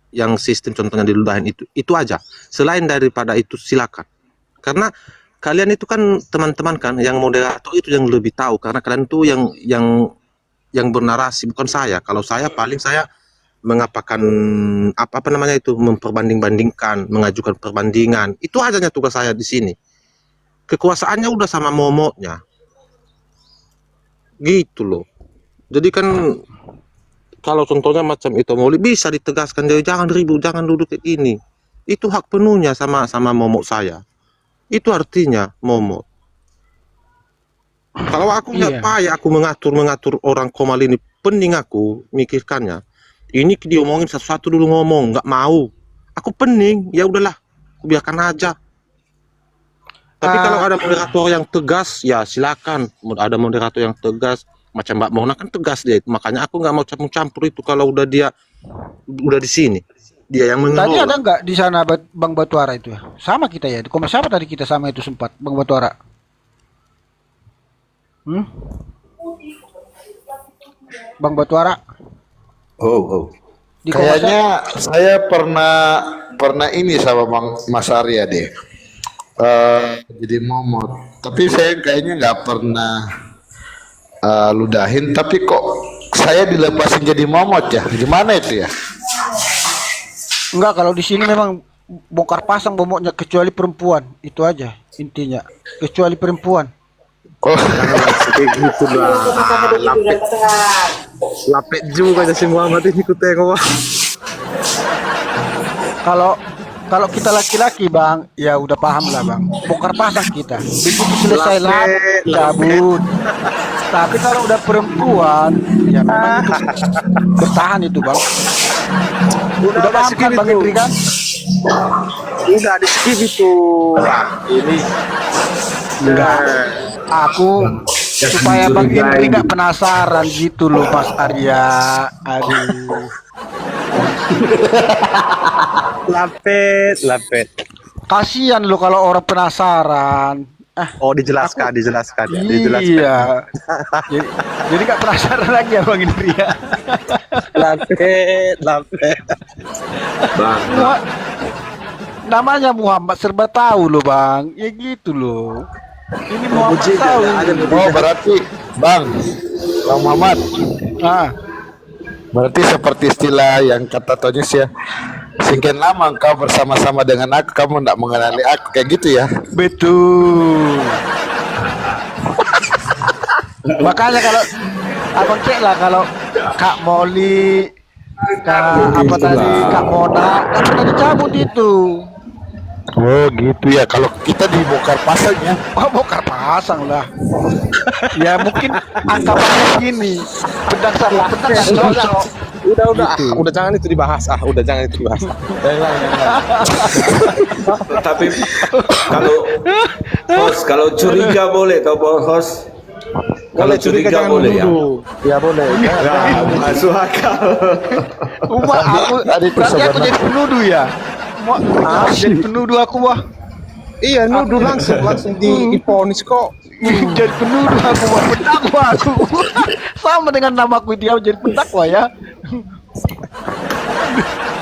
Yang sistem contohnya diludahin itu aja. Selain daripada itu silakan. Karena kalian itu kan teman-teman kan yang moderator itu yang lebih tahu karena kalian tuh yang bernarasi bukan saya. Kalau saya paling saya mengapakan apa namanya itu memperbanding-bandingkan, mengajukan perbandingan. Itu aja tugas saya di sini. Kekuasaannya udah sama momotnya. Gitu loh. Jadi kan kalau contohnya macam itu Molly bisa ditegaskan jadi jangan ribut, jangan duduk kayak ini. Itu hak penuhnya sama momot saya. Itu artinya momot. Kalau aku nggak Iya. payah aku mengatur orang Komal ini, pening aku mikirkannya. Ini diomongin satu-satu dulu ngomong, nggak mau. Aku pening, ya udahlah, aku biarkan aja. Tapi kalau ada moderator yang tegas, ya silakan. Ada moderator yang tegas, macam Mbak Mona kan tegas dia itu. Makanya aku nggak mau campur-campur itu kalau udah dia udah di sini. Dia yang Tadi mengelola. ada nggak di sana Bang Batuara itu ya? Sama kita ya. Di Komar siapa tadi kita sama itu sempat Bang Batuara? Bang Batuara Oh. di Komar Kayaknya saya pernah ini sama Bang Mas Arya deh. Jadi momot. Tapi saya kayaknya nggak pernah ludahin. Tapi kok saya dilepasin jadi momot ya? Gimana itu ya? Enggak, kalau di sini memang bongkar pasang momoknya kecuali perempuan. Itu aja intinya. Kecuali perempuan. Oh, kayak gitu lah. Lapet, lapet juga si Muhammad ini ku tengok. Kalau kalau kita laki-laki bang, ya udah paham lah bang. Bongkar pasang kita. Begitu selesai lap, Lapet, cabut. Tapi kalau udah perempuan, ya memang itu bertahan itu bang. Udah paham kan bang Indri kan? Udah di skip itu. Ini Enggak. Aku supaya bang Indri nggak penasaran gitu loh Mas Arya. Aduh. lapet. Kasihan lo kalau orang penasaran. Oh, dijelaskan ya, dijelaskan. Iya. jadi nggak penasaran lagi ya bang Indri ya. Lapet. Bang, Namanya Muhammad serba tahu loh bang. Ya gitu loh. Ini Muhammad tahu. Oh, berarti Bang Muhammad, Ah, berarti seperti istilah yang kata Tonyus ya, sekian lama engkau bersama-sama dengan aku, kamu tidak mengenali aku, kayak gitu ya. betul. Makanya kalau abang cek lah kalau Kak Molly, Kak apa tadi, Kak Mona, kan sudah dicabut itu. Oh gitu ya, kalau kita dibongkar pasangnya. Oh, bongkar pasang lah. Ya mungkin anggapannya gini. Pedang sama pedang nggak cocok. Udah jangan itu dibahas. Udah jangan itu dibahas. tapi kalau curiga boleh toh host. Kalau curiga jangan boleh ya. menuduh. Ya boleh. Nah, masuk akal. Uma, aku berarti aku jadi penuduh ya. Mau jadi penuduh aku wah. Iya, nuduh langsung diponis kok. Jadi penuduh aku wah, pendakwa aku. Sama dengan namaku dia jadi pendakwa ya.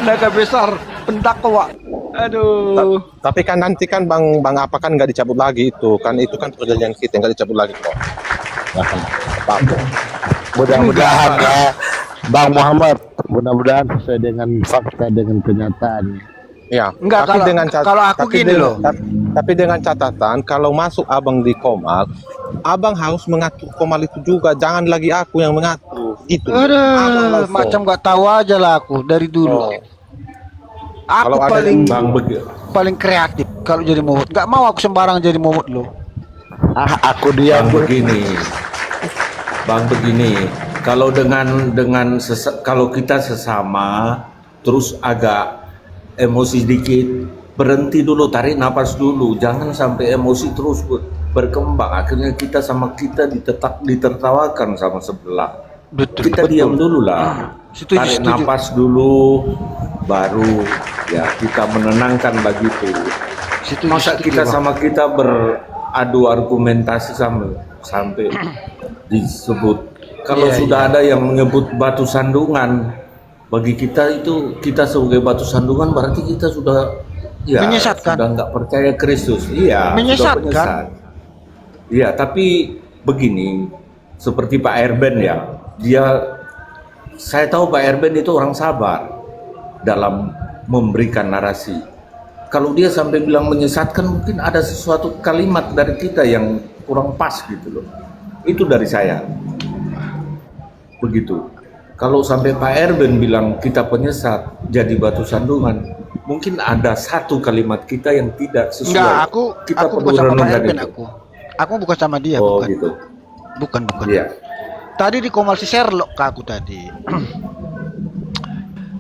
Naga besar pendakwa. Aduh. Tapi kan nanti kan bang apa kan nggak dicabut lagi itu kan perjanjian kita nggak dicabut lagi kok. Mudah-mudahan ya Bang Muhammad, mudah-mudahan sesuai dengan fakta, dengan kenyataan. Ya, Enggak, kalau aku gini loh. Tapi dengan catatan kalau masuk abang di Komal, abang harus mengatur Komal itu juga, jangan lagi aku yang mengatur. Gitu. Aduh, macam nggak tahu aja lah aku dari dulu. Aku Kalau ada paling kreatif kalau jadi momot. Nggak mau aku sembarang jadi momot loh. Aku diam. Bang begini, kalau kalau kita sesama terus agak emosi sedikit, berhenti dulu, tarik napas dulu, jangan sampai emosi terus berkembang, akhirnya kita ditertawakan sama sebelah. Betul, Kita diam dulu lah, tarik napas dulu, baru ya kita menenangkan begitu. Masa kita sama kita beradu argumentasi sampai disebut, kalau sudah ada yang menyebut batu sandungan, bagi kita itu, kita sebagai batu sandungan berarti kita sudah menyesatkan, sudah nggak percaya Kristus. Iya, menyesatkan. Iya, tapi begini, seperti Pak Erben ya, saya tahu Pak Erben itu orang sabar dalam memberikan narasi. Kalau dia sampai bilang menyesatkan, mungkin ada sesuatu kalimat dari kita yang kurang pas gitu loh. Itu dari saya. Begitu. Kalau sampai Pak Erben bilang kita penyesat, jadi batu sandungan, mungkin ada satu kalimat kita yang tidak sesuai. Enggak, kita aku perlu bukan sama Pak renungkan Erben itu. Aku bukan sama dia, Oh bukan. gitu. Bukan. Iya. Tadi di Komal si Sherlock ke aku tadi.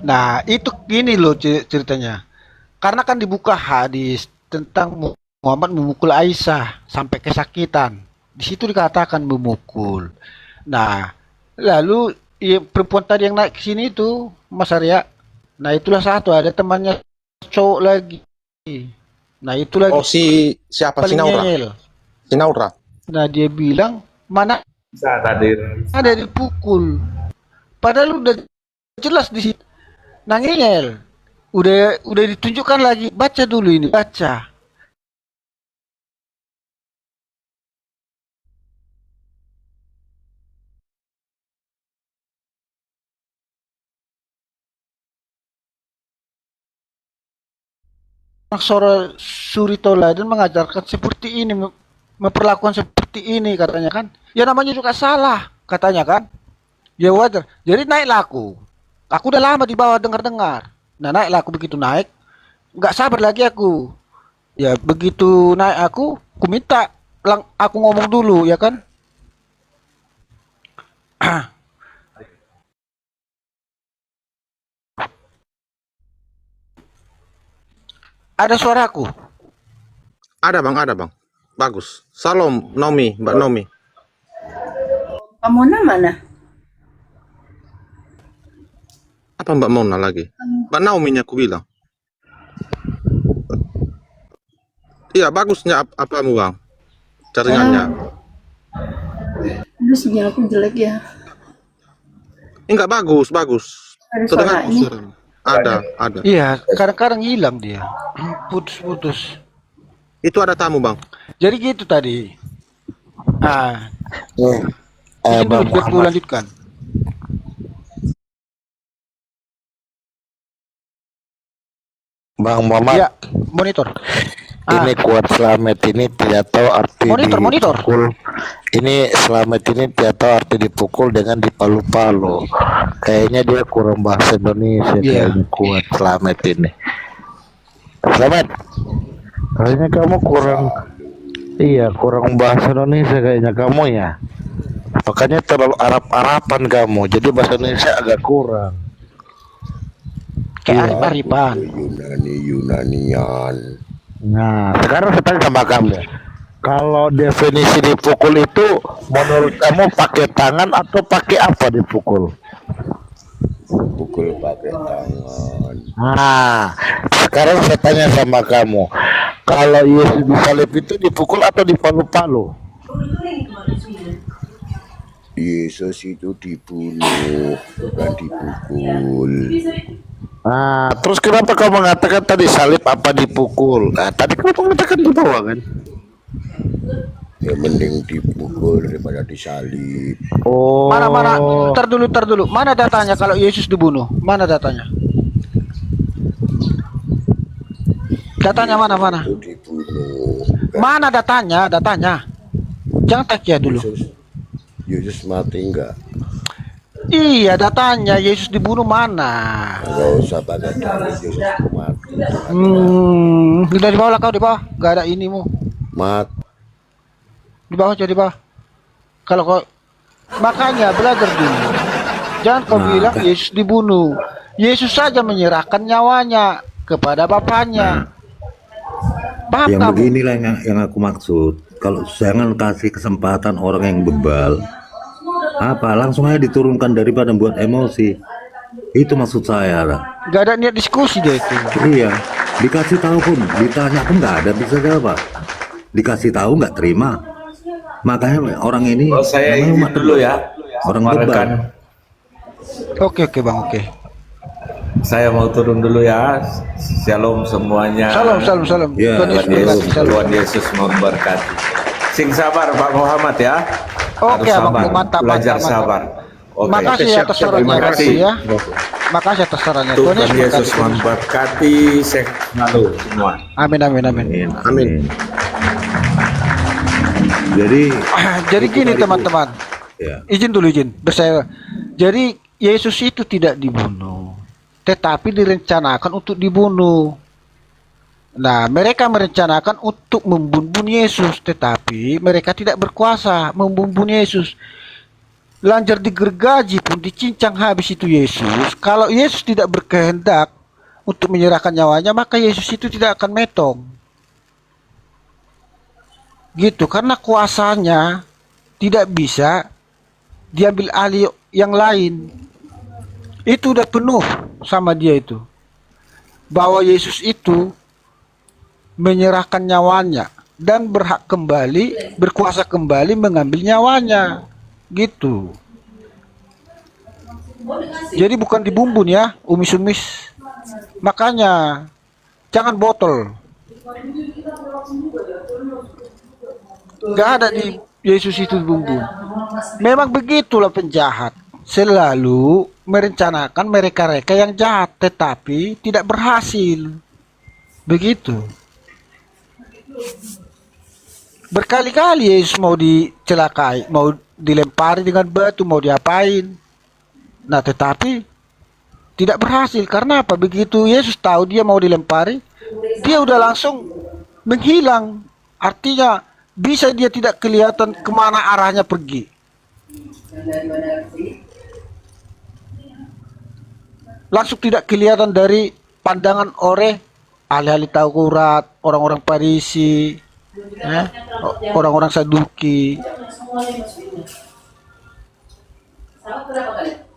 Nah, itu gini loh ceritanya. Karena kan dibuka hadis tentang Muhammad memukul Aisyah sampai kesakitan. Di situ dikatakan memukul. Nah, lalu perempuan tadi yang naik ke sini itu Mas Arya. Nah, itulah satu ada temannya cowok lagi. Nah, itu lagi. Oh, siapa si Naura? Si Naura. Nah, dia bilang mana Saat hadir. ada dipukul. Padahal udah jelas di situ. Nangingel. Udah ditunjukkan lagi. Baca dulu ini, baca. Sora Suritola dan mengajarkan seperti ini, memperlakukan seperti ini katanya kan. Ya namanya juga salah katanya kan. Ya wajar. Jadi naiklah aku. Aku udah lama di bawah dengar-dengar. Nah naiklah aku, begitu naik, nggak sabar lagi aku. Ya begitu naik aku minta aku ngomong dulu ya kan. Ada suaraku. Ada bang. Bagus. Salam Nomi, Mbak Nomi. Mona mana? Apa Mbak Mona lagi? Mbak Naomi aku bilang. Iya bagusnya apamu bang? Jaringannya. Aduh, sinyal aku jelek ya. Enggak bagus. Ada Terdengar suaranya. suaranya. Ada. Iya, kadang-kadang hilang dia. Putus-putus. Itu ada tamu bang. Jadi gitu tadi. Ah, izin Bang dulu biar aku Muhammad, lanjutkan. Bang Muhammad, Ya, monitor. ini kuat selamat ini tidak tahu arti Monitor. dipukul. Ini selamat ini tidak tahu arti dipukul dengan dipalu-palu. Kayaknya dia kurang bahasa Indonesia. Iya. Kayaknya kuat selamat ini. Selamat. Kayaknya kamu kurang bahasa Indonesia kayaknya kamu ya. Makanya terlalu Arab-Araban kamu. Jadi bahasa Indonesia agak kurang. Kayak Arif-Arifan. Yunanian. Nah, sekarang saya tanya sama kamu. Kalau definisi dipukul itu menurut kamu pakai tangan atau pakai apa dipukul? Pukul pakai tangan. Nah, sekarang saya tanya sama kamu. Kalau Yesus disalib itu dipukul atau dipalu-palu? Yesus itu dibunuh, bukan dipukul. Nah, terus kenapa kau mengatakan tadi salib apa dipukul? Nah, tadi kau mengatakan di bawah kan? Ya mending dipukul daripada disalib. Oh. Mana? Tar dulu. Mana datanya kalau Yesus dibunuh? Mana datanya? Datanya mana? Itu dibunuh. Mana datanya? Jangan takia dulu. Yesus mati enggak? Iya, datanya Yesus dibunuh mana? Enggak usah pakai dalil Yesus itu mati. Udah di bawah lah kau, di bawah. Gak ada inimu. Mat, Di bawah aja, di bawah. Kalau kau makanya belajar dulu. Jangan kau bilang Yesus dibunuh. Yesus saja menyerahkan nyawanya kepada Bapaknya. Paham yang kamu? beginilah yang aku maksud. Kalau jangan kasih kesempatan orang yang bebal. Apa langsung aja diturunkan daripada buat emosi. Itu maksud saya lah. Gak ada niat diskusi dia itu. Iya, dikasih tahu pun, ditanya pun nggak ada bisa jawab. Dikasih tahu nggak terima. Makanya orang ini Oh, saya namanya izin umat dulu bebal. ya. Orang Sama bebal. rekan. Oke Bang, oke. Saya mau turun dulu ya. Shalom semuanya. Salam. Ya, Tuhan Yesus Tuhan Yesus, memberkati. Salam. Tuhan Yesus memberkati. Sing sabar Pak Muhammad ya. Oke, Harus Abang, sabar. mantap. Belajar sabar. Oke. Makasih ya atas sarannya, Terima kasih. ya. Makasih atas sarannya. Tuhan Yesus memberkati. memberkati selalu semua. Amin. Amin. Jadi gini teman-teman. Ya. Izin bersaya. Jadi Yesus itu tidak dibunuh, tetapi direncanakan untuk dibunuh. Nah, mereka merencanakan untuk membunuh Yesus, tetapi mereka tidak berkuasa membunuh Yesus. Lanjut digergaji pun dicincang habis itu Yesus. Kalau Yesus tidak berkehendak untuk menyerahkan nyawanya, maka Yesus itu tidak akan metong. Gitu, karena kuasanya tidak bisa diambil alih yang lain. Itu udah penuh sama dia itu. Bahwa Yesus itu menyerahkan nyawanya dan berhak kembali, berkuasa kembali mengambil nyawanya. Gitu. Jadi bukan dibumbun ya, umis-umis. Makanya jangan botol. Gak ada di Yesus itu dibumbun. Memang begitulah penjahat. Selalu merencanakan mereka-mereka yang jahat, tetapi tidak berhasil. Begitu. Berkali-kali Yesus mau dicelakai, mau dilempari dengan batu, mau diapain. Nah, tetapi tidak berhasil. Karena apa? Begitu Yesus tahu dia mau dilempari, dia udah langsung menghilang. Artinya bisa dia tidak kelihatan kemana arahnya pergi. Langsung tidak kelihatan dari pandangan oleh ahli-ahli Taurat, orang-orang Farisi, orang-orang Saduki.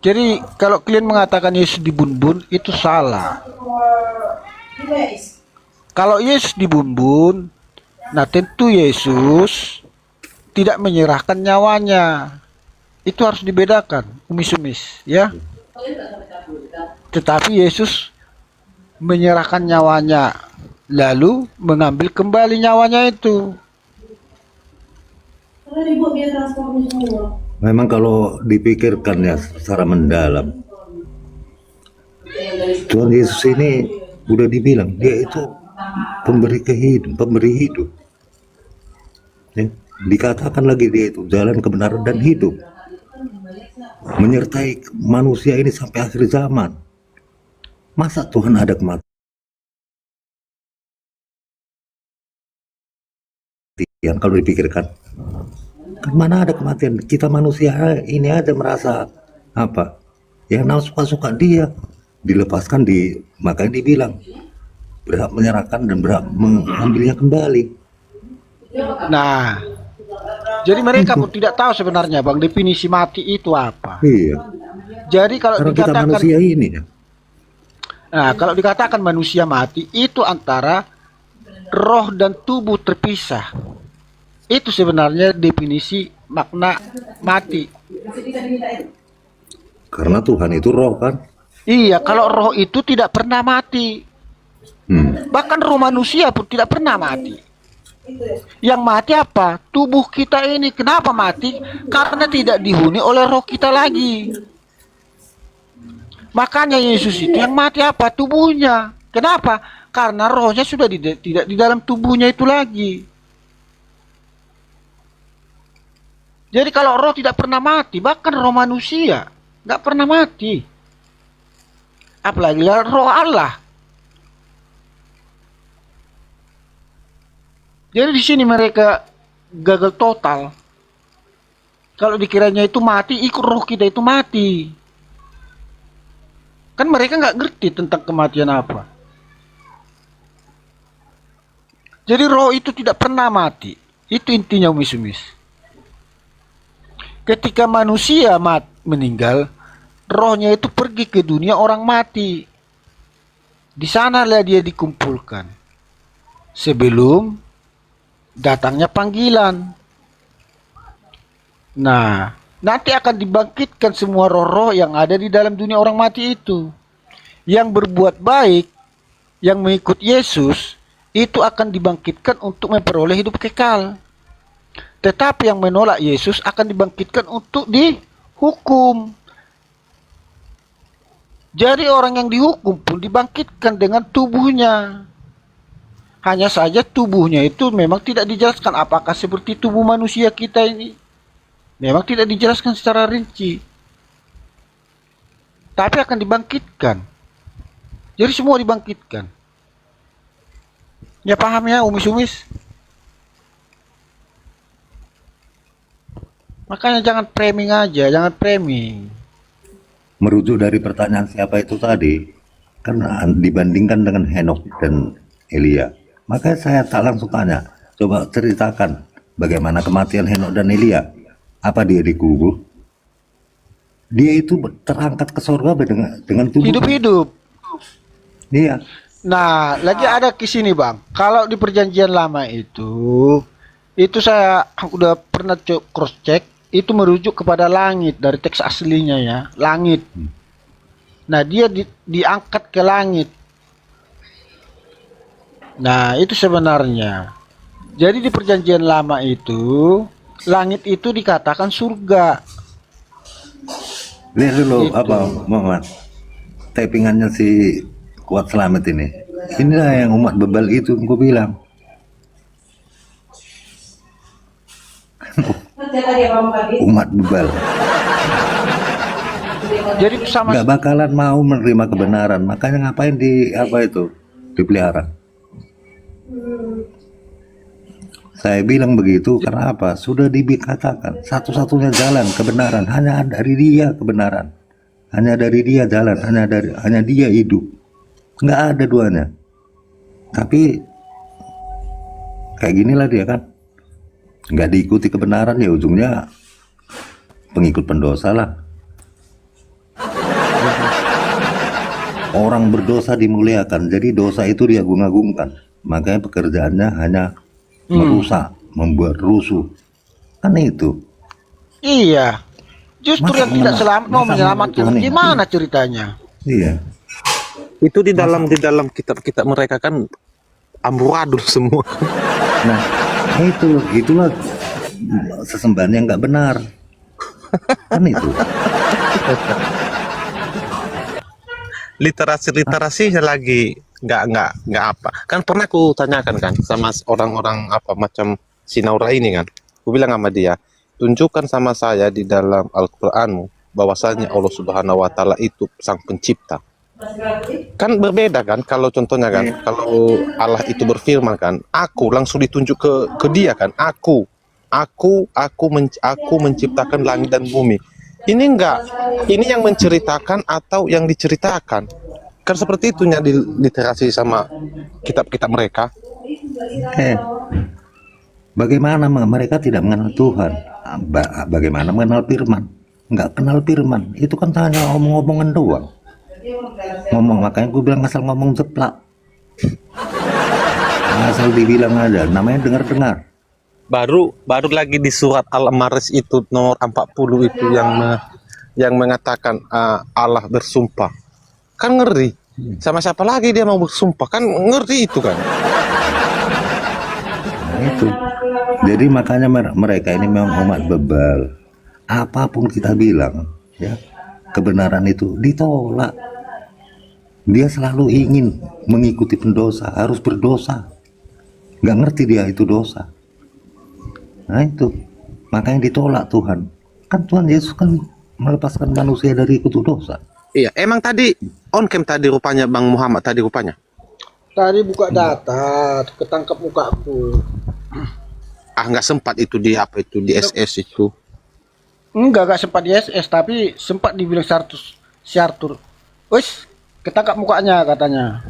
Jadi kalau kalian mengatakan Yesus dibun-bun, itu salah. Kalau Yesus dibun-bun, nah tentu Yesus tidak menyerahkan nyawanya. Itu harus dibedakan, umis-umis, ya. Tetapi Yesus menyerahkan nyawanya, lalu mengambil kembali nyawanya itu. Memang kalau dipikirkan ya secara mendalam, Tuhan Yesus ini udah dibilang dia itu pemberi pemberi hidup. Ya, dikatakan lagi dia itu jalan kebenaran dan hidup, menyertai manusia ini sampai akhir zaman. Masa Tuhan ada kematian? Kalau dipikirkan, kan mana ada kematian? Kita manusia ini aja merasa apa? Ya suka-suka dia, dilepaskan makanya dibilang berhak menyerahkan dan berhak mengambilnya kembali. Nah, jadi mereka pun tidak tahu sebenarnya, Bang, definisi mati itu apa. Iya. Jadi kalau Karena kita dikatakan manusia ini ya. Nah, kalau dikatakan manusia mati, itu antara roh dan tubuh terpisah. Itu sebenarnya definisi makna mati. Karena Tuhan itu roh kan. Iya, kalau roh itu tidak pernah mati. Bahkan roh manusia pun tidak pernah mati. Yang mati apa? Tubuh kita ini. Kenapa mati? Karena tidak dihuni oleh roh kita lagi. Makanya Yesus itu yang mati apa? Tubuhnya. Kenapa? Karena rohnya sudah tidak di dalam tubuhnya itu lagi. Jadi kalau roh tidak pernah mati, bahkan roh manusia nggak pernah mati. Apalagi roh Allah. Jadi di sini mereka gagal total. Kalau dikiranya itu mati, ikut roh kita itu mati. Kan mereka nggak ngerti tentang kematian apa. Jadi roh itu tidak pernah mati. Itu intinya umis-umis. Ketika manusia meninggal, rohnya itu pergi ke dunia orang mati. Di sanalah dia dikumpulkan. Sebelum datangnya panggilan. Nah, nanti akan dibangkitkan semua roh-roh yang ada di dalam dunia orang mati itu. Yang berbuat baik, yang mengikut Yesus, itu akan dibangkitkan untuk memperoleh hidup kekal. Tetapi yang menolak Yesus akan dibangkitkan untuk dihukum. Jadi orang yang dihukum pun dibangkitkan dengan tubuhnya. Hanya saja tubuhnya itu memang tidak dijelaskan apakah seperti tubuh manusia kita ini. Memang tidak dijelaskan secara rinci. Tapi akan dibangkitkan. Jadi semua dibangkitkan. Ya paham ya umis-umis? Makanya jangan framing aja, jangan framing. Merujuk dari pertanyaan siapa itu tadi, karena dibandingkan dengan Henokh dan Elia, maka saya tak langsung tanya, coba ceritakan bagaimana kematian Henokh dan Elia. Apa dia dikubur? Dia itu terangkat ke surga dengan tubuh Hidup-hidup. Iya. Nah, lagi ada di sini, Bang. Kalau di perjanjian lama itu saya udah pernah cross check, itu merujuk kepada langit dari teks aslinya ya, langit. Nah, dia diangkat ke langit. Nah, itu sebenarnya. Jadi di perjanjian lama itu langit itu dikatakan surga. Lihat dulu Gitu. apa Muhammad, tappingannya si Kuat Selamat ini. Inilah yang umat bebal itu gue bilang. Umat bebal Jadi sama nggak bakalan mau menerima kebenaran, makanya ngapain di apa itu dipelihara. Saya bilang begitu karena apa? Sudah dikatakan satu-satunya jalan kebenaran hanya dari Dia kebenaran, hanya dari Dia jalan, hanya Dia hidup, nggak ada duanya. Tapi kayak ginilah dia kan, nggak diikuti kebenaran ya ujungnya pengikut pendosa lah. Orang berdosa dimuliakan, jadi dosa itu diagung-agungkan. Makanya pekerjaannya hanya merusak, membuat rusuh. Kan itu. iya. Justru yang tidak selamat mau menyelamatkan. Gimana ceritanya? Iya. Itu di dalam kitab-kitab mereka kan amburadul semua. Nah, itulah sesembahan yang nggak benar. Kan itu. Literasinya lagi nggak apa. Kan pernah aku tanyakan kan sama orang-orang apa macam Sinaura ini kan. Aku bilang sama dia, tunjukkan sama saya di dalam Al-Qur'anmu bahwasanya Allah Subhanahu wa taala itu sang pencipta. Kan berbeda kan kalau contohnya kan kalau Allah itu berfirman kan, aku langsung ditunjuk ke dia kan, aku menciptakan langit dan bumi. Ini enggak, ini yang menceritakan atau yang diceritakan. Kan seperti itunya di literasi sama kitab-kitab mereka. Bagaimana mereka tidak mengenal Tuhan? Bagaimana mengenal firman? Nggak kenal firman. Itu kan hanya omong-omongan doang. Makanya gue bilang asal ngomong jeplak. Asal dibilang aja, namanya dengar-dengar. Baru lagi di surat Al-Maris itu nomor 40 itu yang mengatakan Allah bersumpah. Kan ngeri. Sama siapa lagi dia mau bersumpah? Kan ngeri itu kan. Nah, itu. Jadi makanya mereka ini memang umat bebal. Apapun kita bilang, ya, kebenaran itu ditolak. Dia selalu ingin mengikuti pendosa, harus berdosa. Nggak ngerti dia itu dosa. Nah itu, makanya ditolak Tuhan. Kan Tuhan Yesus kan melepaskan manusia dari kutu dosa. Iya, emang tadi on cam tadi rupanya Bang Muhammad tadi rupanya. Tadi buka data, ketangkap mukaku. Nggak sempat itu di apa itu di SS itu. Enggak sempat di SS, tapi sempat dibilang Syartur. Wis, ketangkap mukanya katanya.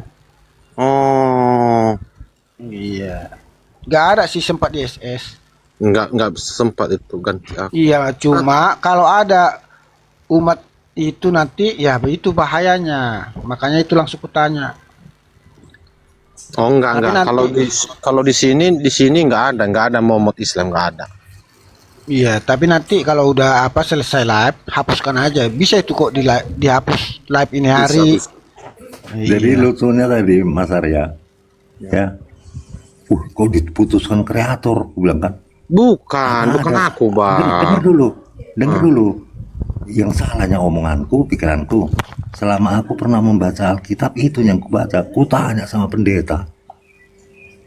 Oh, Iya. Enggak ada sih sempat di SS. nggak sempat itu ganti aku. Iya, cuma kalau ada umat itu nanti ya itu bahayanya. Makanya itu langsung kutanya. Oh enggak. Nanti, Kalau di sini nggak ada momot Islam nggak ada. iya, tapi nanti kalau udah selesai live, hapuskan aja. Bisa itu kok dihapus live ini hari. Bisa. Jadi lucunya tadi Mas Arya, ya, kok diputuskan kreator, gue bilang kan. Bukan aku Bang. Dengar dulu. Yang salahnya omonganku, pikiranku. Selama aku pernah membaca Alkitab, itu yang kubaca. Ku tanya sama pendeta.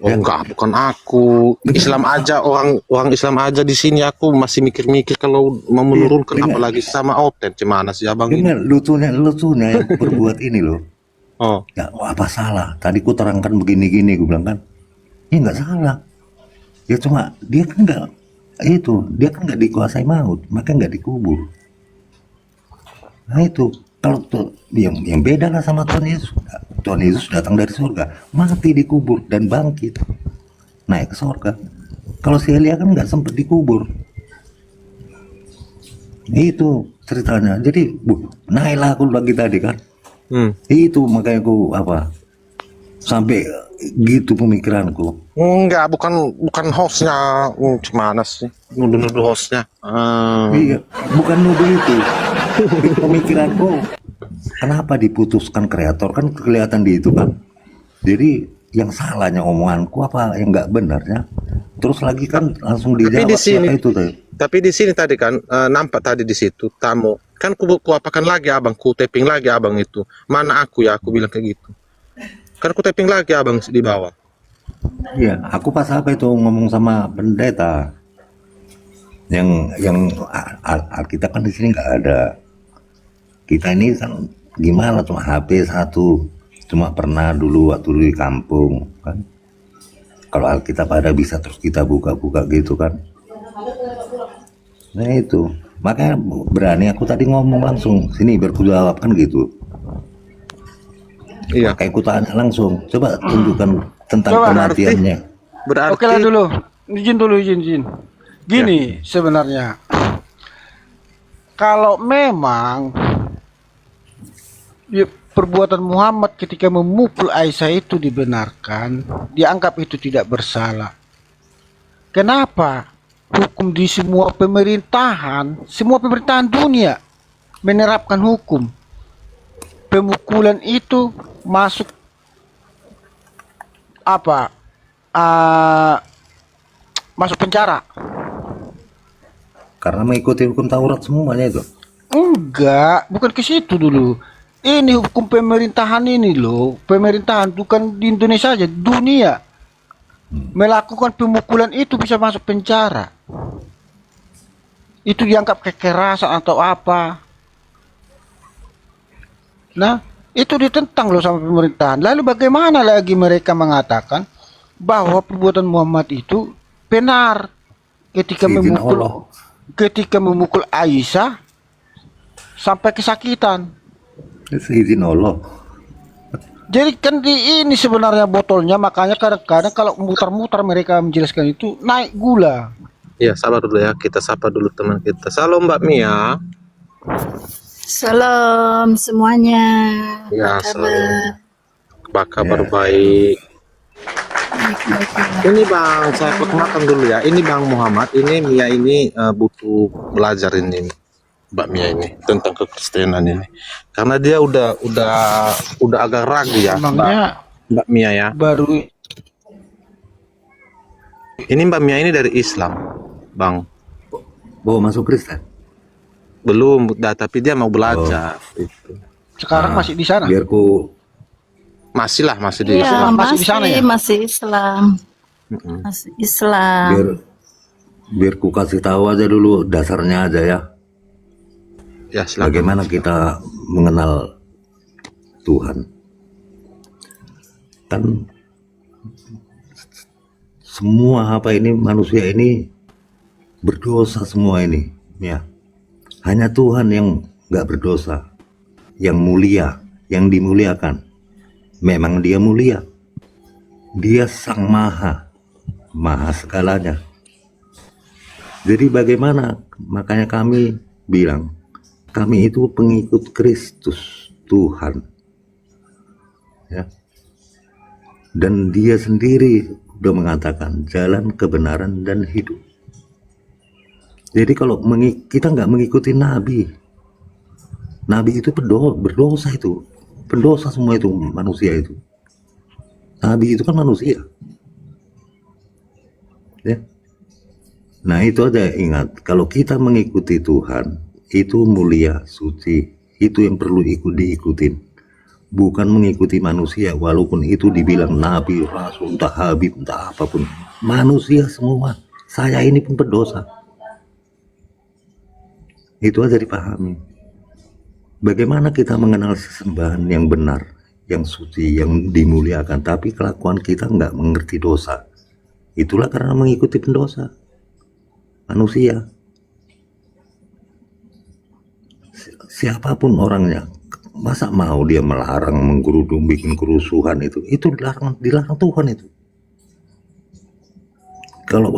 Oh enggak, bukan aku. Islam aja orang Islam aja di sini aku masih mikir-mikir kalau mau menurunkan apalagi sama Oten. Gimana sih Abang ini? Dengar lucunya yang berbuat ini loh. Oh. Ya, apa salah? Tadi ku terangkan begini-gini, gue bilang kan. Ya nggak salah. Ya cuma dia kan nggak dikuasai maut, maka nggak dikubur. Nah itu kalau tuh yang beda lah sama Tuhan Yesus. Tuhan Yesus datang dari surga, mati dikubur dan bangkit naik ke surga. Kalau si Elia kan nggak sempat dikubur. Itu ceritanya. Jadi naiklah aku lagi tadi kan. Itu makanya aku sampai gitu pemikiranku. Enggak, bukan hostnya. Gimana sih nuduh hostnya? Iya, bukan nuduh itu. Pemikiranku, kenapa diputuskan kreator kan kelihatan di itu kan. Jadi yang salahnya omonganku apa yang nggak benarnya. Terus lagi kan langsung dijawab itu tadi. Tapi di sini tadi kan nampak tadi di situ tamu kan ku apakan lagi abang, ku taping lagi abang itu. Mana aku ya, aku bilang kayak gitu. Kan aku tapping lagi abang di bawah. Iya, aku pas apa itu ngomong sama pendeta yang kita kan di sini nggak ada. Kita ini kan gimana, cuma HP satu, cuma pernah dulu waktu di kampung kan. Kalau Alkitab ada bisa terus kita buka-buka gitu kan. Nah itu, makanya berani aku tadi ngomong langsung sini biar ku jawab kan gitu. Iya. Kayak ku tanya langsung, coba tunjukkan tentang Coba, kematiannya. Berarti Oke lah dulu, izin. Gini sebenarnya, kalau memang ya, perbuatan Muhammad ketika memukul Aisyah itu dibenarkan, dianggap itu tidak bersalah. Kenapa hukum di semua pemerintahan dunia menerapkan hukum pemukulan itu masuk apa? Masuk penjara? Karena mengikuti hukum Taurat semuanya itu. Enggak, bukan ke situ dulu. Ini hukum pemerintahan ini loh, pemerintahan bukan di Indonesia aja, dunia. Melakukan pemukulan itu bisa masuk penjara. Itu dianggap kekerasan atau apa. Nah, itu ditentang loh sama pemerintahan. Lalu bagaimana lagi mereka mengatakan bahwa perbuatan Muhammad itu benar ketika Seizin Allah. memukul Aisyah sampai kesakitan. Seizin Allah. Jadi kan di ini sebenarnya botolnya, makanya kadang-kadang kalau mutar-mutar mereka menjelaskan itu naik gula. ya sabar dulu ya, kita sapa dulu teman kita. Salam Mbak Mia. Salam semuanya. Ya, Apa kabar? Apa kabar baik. Ini Bang, saya perkenalkan dulu ya. Ini Bang Muhammad, ini Mia ini butuh belajar ini, Mbak Mia ini tentang kekristenan ini. Karena dia udah agak ragu ya, Emangnya Mbak Mia ya. baru Ini Mbak Mia ini dari Islam, Bang. Bawa masuk Kristen. Belum, tapi dia mau belajar. Gitu. sekarang masih di sana? Biar ku Masih di Iya, Islam. Masih di sana ya? masih Islam. Masih Islam. biar ku kasih tahu aja dulu dasarnya aja ya. Ya, silakan. Bagaimana kita mengenal Tuhan. Kan semua apa ini manusia ini berdosa semua ini ya. Hanya Tuhan yang nggak berdosa, yang mulia, yang dimuliakan. Memang dia mulia. Dia sang maha segalanya. Jadi bagaimana? Makanya kami bilang, kami itu pengikut Kristus Tuhan. Ya. Dan dia sendiri sudah mengatakan jalan kebenaran dan hidup. Jadi kalau kita nggak mengikuti Nabi itu berdosa itu. Pendosa semua itu manusia itu. Nabi itu kan manusia. Ya. Nah itu aja ingat, kalau kita mengikuti Tuhan, itu mulia, suci, itu yang perlu diikutin. Bukan mengikuti manusia, walaupun itu dibilang Nabi, Rasul, entah Habib, entah apapun. Manusia semua, saya ini pun berdosa. Itu aja dipahami. Bagaimana kita mengenal sesembahan yang benar, yang suci, yang dimuliakan, tapi kelakuan kita nggak mengerti dosa. Itulah karena mengikuti pendosa. Manusia. Siapapun orangnya, masa mau dia melarang, menggerudung, bikin kerusuhan itu dilarang Tuhan itu. Kalau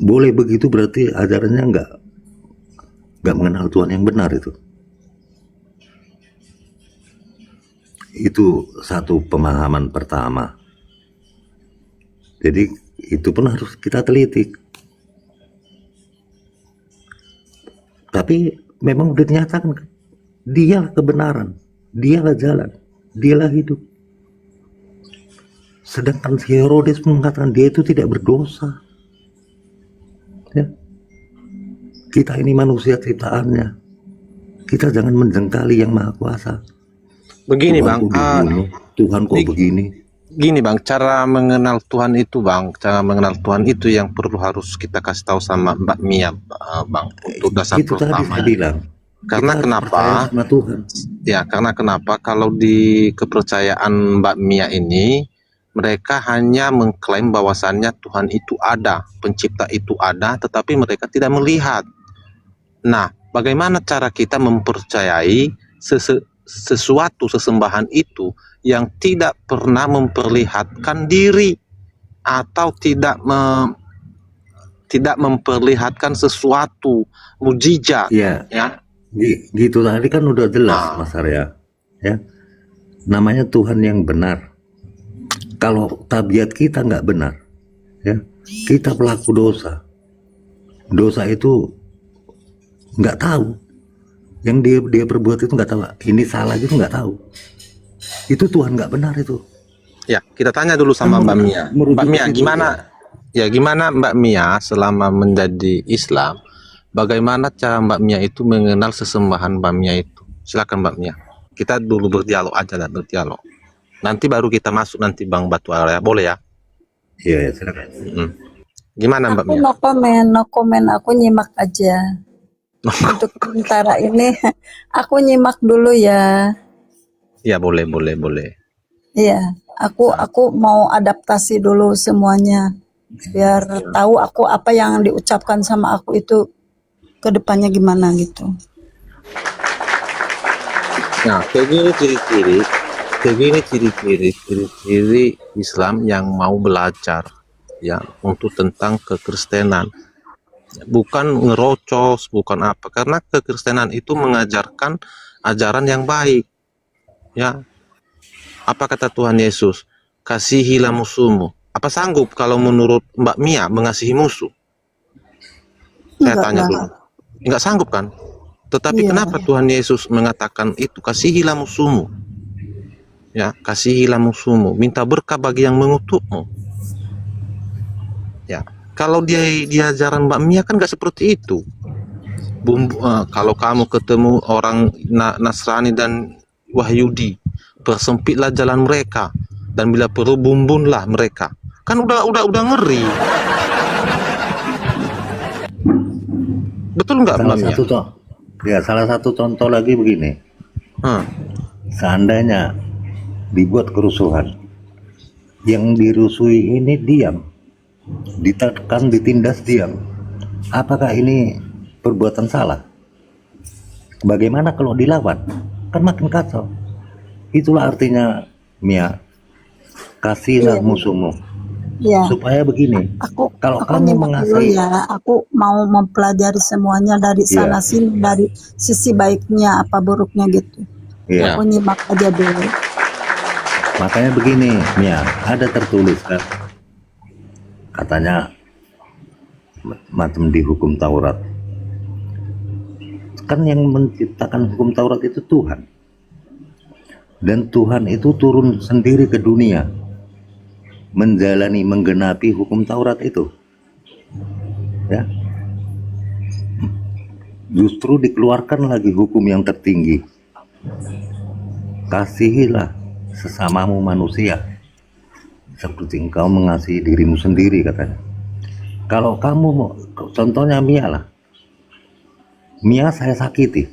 boleh begitu berarti ajarannya nggak mengenal Tuhan yang benar itu. Itu satu pemahaman pertama. Jadi itu pun harus kita teliti. Tapi memang udah dinyatakan, dialah kebenaran, dialah jalan, dialah hidup. Sedangkan si Herodes mengatakan dia itu tidak berdosa. Ya. Kita ini manusia ciptaannya. Kita jangan menjengkali yang maha kuasa. Begini Tuhan Bang, Tuhan kok begini. Gini bang, cara mengenal Tuhan itu bang, cara mengenal Tuhan itu yang perlu harus kita kasih tahu sama Mbak Mia, bang, untuk dasar Itu tadi pertama. saya bilang. Karena Kita harus kenapa? percaya sama Tuhan. Ya, karena kenapa? Kalau di kepercayaan Mbak Mia ini, mereka hanya mengklaim bahwasannya Tuhan itu ada, pencipta itu ada, tetapi mereka tidak melihat. Nah, bagaimana cara kita mempercayai sesuatu sesembahan itu yang tidak pernah memperlihatkan diri atau tidak memperlihatkan sesuatu mujizat, Iya, ya? gitu tadi kan udah jelas Ah. Mas Arya. Ya, namanya Tuhan yang benar. Kalau tabiat kita nggak benar, ya, kita pelaku dosa. Dosa itu nggak tahu. Yang dia perbuat itu nggak tahu. Ini salah gitu nggak tahu. Itu Tuhan nggak benar itu. Ya, kita tanya dulu sama Mbak Mia. Mbak Mia, gimana? Ya, gimana Mbak Mia selama menjadi Islam? Bagaimana cara Mbak Mia itu mengenal sesembahan Mbak Mia itu? Silakan Mbak Mia. Kita dulu berdialog aja lah, berdialog. Nanti baru kita masuk nanti Bang Batu Arya, boleh ya? Iya, ya, silakan. Gimana Mbak Aku Mia? no komen, aku nyimak aja. Untuk sementara ini, aku nyimak dulu ya. Ya, boleh. Iya, aku mau adaptasi dulu semuanya. Biar tahu aku apa yang diucapkan sama aku itu ke depannya gimana gitu. Nah, kayak gini ciri-ciri Islam yang mau belajar ya untuk tentang kekristenan. Bukan ngerocos, bukan apa. Karena kekristenan itu mengajarkan ajaran yang baik. Ya. Apa kata Tuhan Yesus? Kasihilah musuhmu. Apa sanggup kalau menurut Mbak Mia mengasihi musuh? Saya Enggak tanya lah. dulu. Enggak sanggup kan? Tetapi Iya. kenapa Tuhan Yesus mengatakan itu? Kasihilah musuhmu. Ya, kasihilah musuhmu. Minta berkah bagi yang mengutukmu. Ya, kalau di ajaran Mbak Mia kan nggak seperti itu. Kalau kamu ketemu orang Nasrani dan Wahyudi, persempitlah jalan mereka dan bila perlu bumbunlah mereka. Kan udah ngeri. Betul nggak Mbak Mia? Salah satu contoh lagi begini. Seandainya dibuat kerusuhan, yang dirusui ini diam, ditekan, ditindas diam, apakah ini perbuatan salah? Bagaimana kalau dilawan? Kan makin kacau. Itulah artinya Mia, kasihlah musuhmu. Iya. Supaya begini, kalau Aku kamu nyimak dulu mengasihi, ya. Aku mau mempelajari semuanya dari sana sini, dari sisi baiknya apa buruknya gitu. Iya. Aku nyimak aja dulu. Makanya begini, Mia, ada tertulis kan, katanya macam di hukum Taurat. Kan yang menciptakan hukum Taurat itu Tuhan. Dan Tuhan itu turun sendiri ke dunia, menggenapi hukum Taurat itu. Ya. Justru dikeluarkan lagi hukum yang tertinggi. Kasihilah sesamamu manusia seperti engkau mengasihi dirimu sendiri, katanya. Kalau kamu mau, contohnya Mia lah, Mia saya sakiti,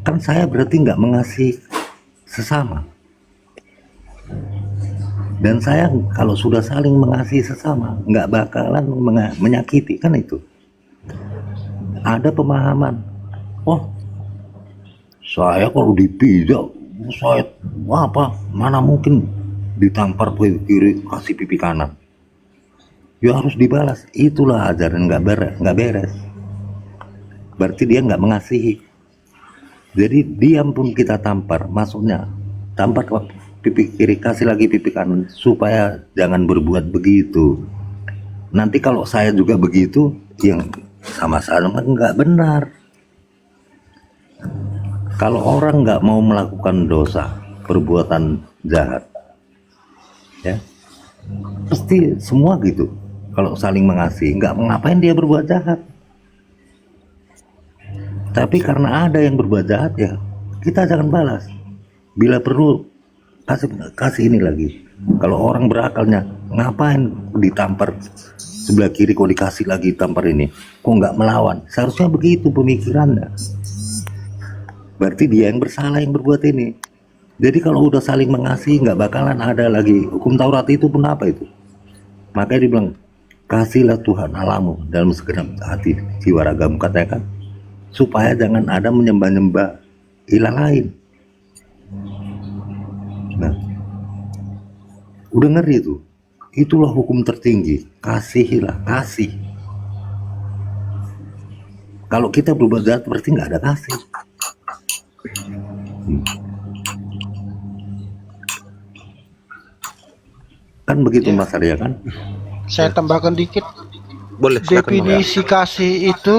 kan saya berarti nggak mengasihi sesama. Dan saya kalau sudah saling mengasihi sesama, nggak bakalan menyakiti, kan itu. Ada pemahaman, oh saya kalau dipijak, saya apa, mana mungkin ditampar pipi kiri kasih pipi kanan. Ya harus dibalas. Itulah ajaran nggak beres. Berarti dia nggak mengasihi. Jadi diam pun kita tampar, maksudnya tampar ke pipi kiri kasih lagi pipi kanan, supaya jangan berbuat begitu. Nanti kalau saya juga begitu, yang sama-sama nggak benar. Kalau orang nggak mau melakukan dosa, perbuatan jahat, ya pasti semua gitu. Kalau saling mengasihi, nggak ngapain dia berbuat jahat. Tapi karena ada yang berbuat jahat, ya kita jangan balas. Bila perlu kasih ini lagi. Kalau orang berakalnya, ngapain ditampar sebelah kiri kok dikasih lagi tampar ini? Kok nggak melawan? Seharusnya begitu pemikirannya. Berarti dia yang bersalah yang berbuat ini. Jadi kalau udah saling mengasihi, nggak bakalan ada lagi hukum Taurat itu pun apa itu. Makanya dibilang, kasihlah Tuhan Allahmu dalam segenap hati jiwa ragamu, katanya kan, supaya jangan ada menyembah-nyembah ilah lain. Nah, udah ngeri itu. Itulah hukum tertinggi. Kasihilah, kasih. Kalau kita berbuat jahat berarti nggak ada kasih. Kan begitu Mas Arya kan? Saya tambahkan dikit. Boleh, silakan, Bang. Definisi kasih itu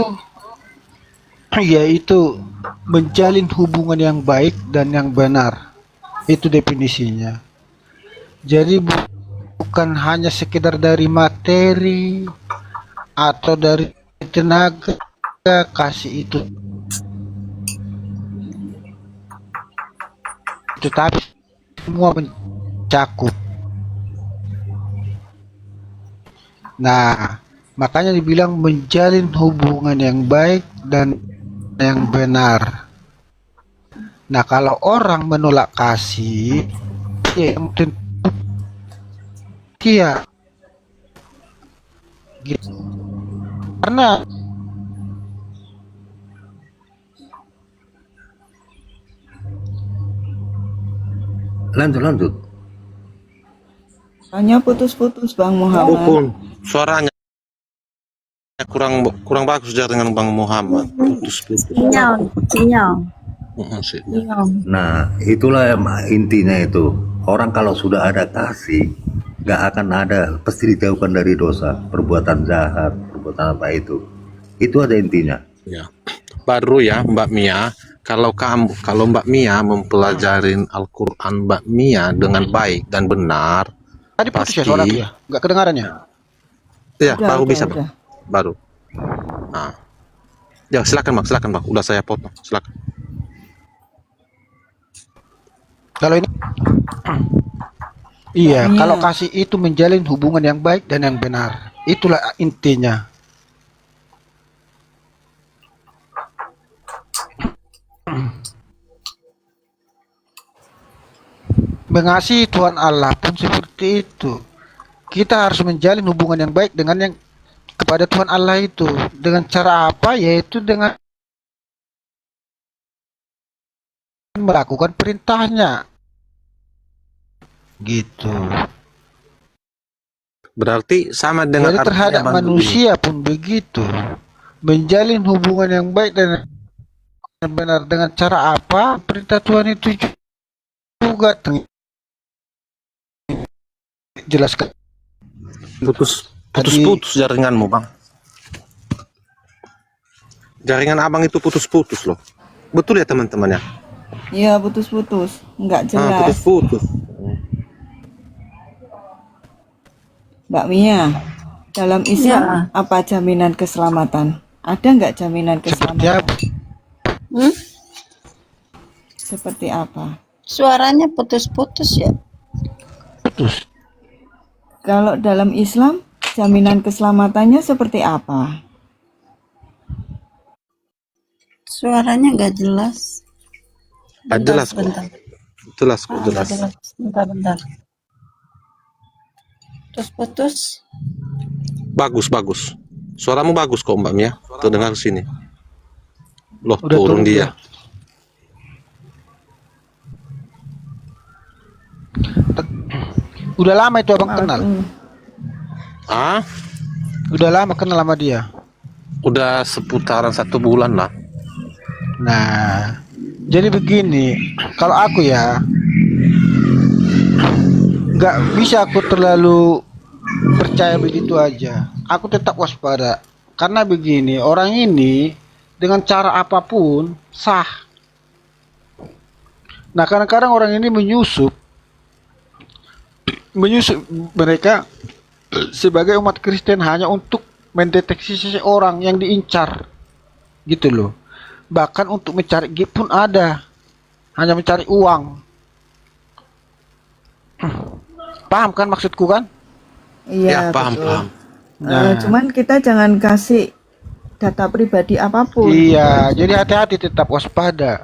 yaitu menjalin hubungan yang baik dan yang benar. Itu definisinya. Jadi bukan hanya sekedar dari materi atau dari tenaga. Kasih itu tetapi semua mencakup. Nah, makanya dibilang menjalin hubungan yang baik dan yang benar. Nah, kalau orang menolak kasih, ya tentu dia gitu. Karena lanjut. Hanya putus-putus Bang Muhammad. Bukun, suaranya kurang bagus jaringan Bang Muhammad. Putus-putus. Sinyal. Sih. Nah, itulah intinya itu. Orang kalau sudah ada kasih, nggak akan ada, pasti dijauhkan dari dosa, perbuatan jahat, perbuatan apa itu. Itu ada intinya. Ya. Baru ya Mbak Mia, kalau Mbak Mia mempelajarin Al-Quran Mbak Mia dengan baik dan benar, tadi putus pasti ya suara dia, nggak kedengaran ya? ya baru Udah, bisa udah. Bang. Baru. Nah. Ya silakan Bang, udah saya potong, silakan. Kalau ini iya, kalau kasih itu menjalin hubungan yang baik dan yang benar. Itulah intinya. Mengasihi Tuhan Allah pun seperti itu. Kita harus menjalin hubungan yang baik dengan yang kepada Tuhan Allah itu. Dengan cara apa? Yaitu dengan melakukan perintahnya. Gitu. Berarti sama dengan Jadi terhadap artinya, Bang, manusia pun begitu. Menjalin hubungan yang baik dan yang benar dengan cara apa? Perintah Tuhan itu juga jelaskan. putus jaringanmu Bang. Jaringan abang itu putus-putus loh. Betul ya teman-teman ya? Iya, putus-putus. Enggak jelas. Putus-putus. Mbak Mia, dalam Islam apa jaminan keselamatan? Ada nggak jaminan keselamatan? Seperti apa? Suaranya putus-putus ya. Putus. Kalau dalam Islam, jaminan keselamatannya seperti apa? Suaranya nggak jelas. Jelas kok. Bentar. Jelas kok, Nggak jelas. jelas. Bentar. Putus-putus. Bagus. Suaramu bagus kok Mbak Mia. Terdengar sini. Loh, Udah turun turun dia. Udah lama itu abang kenal. Ah? Udah lama kenal sama dia. Udah seputaran 1 bulan lah. Nah, jadi begini, kalau aku ya nggak bisa aku terlalu percaya begitu aja. Aku tetap waspada karena begini, orang ini dengan cara apapun sah. Nah, kadang-kadang orang ini menyusup mereka sebagai umat Kristen hanya untuk mendeteksi seseorang yang diincar, gitu loh. Bahkan untuk mencari gift pun ada, hanya mencari uang. Paham kan maksudku kan? Ya, Iya, paham, betul. paham. Nah, Cuman kita jangan kasih data pribadi apapun. iya, jadi hati-hati, tetap waspada.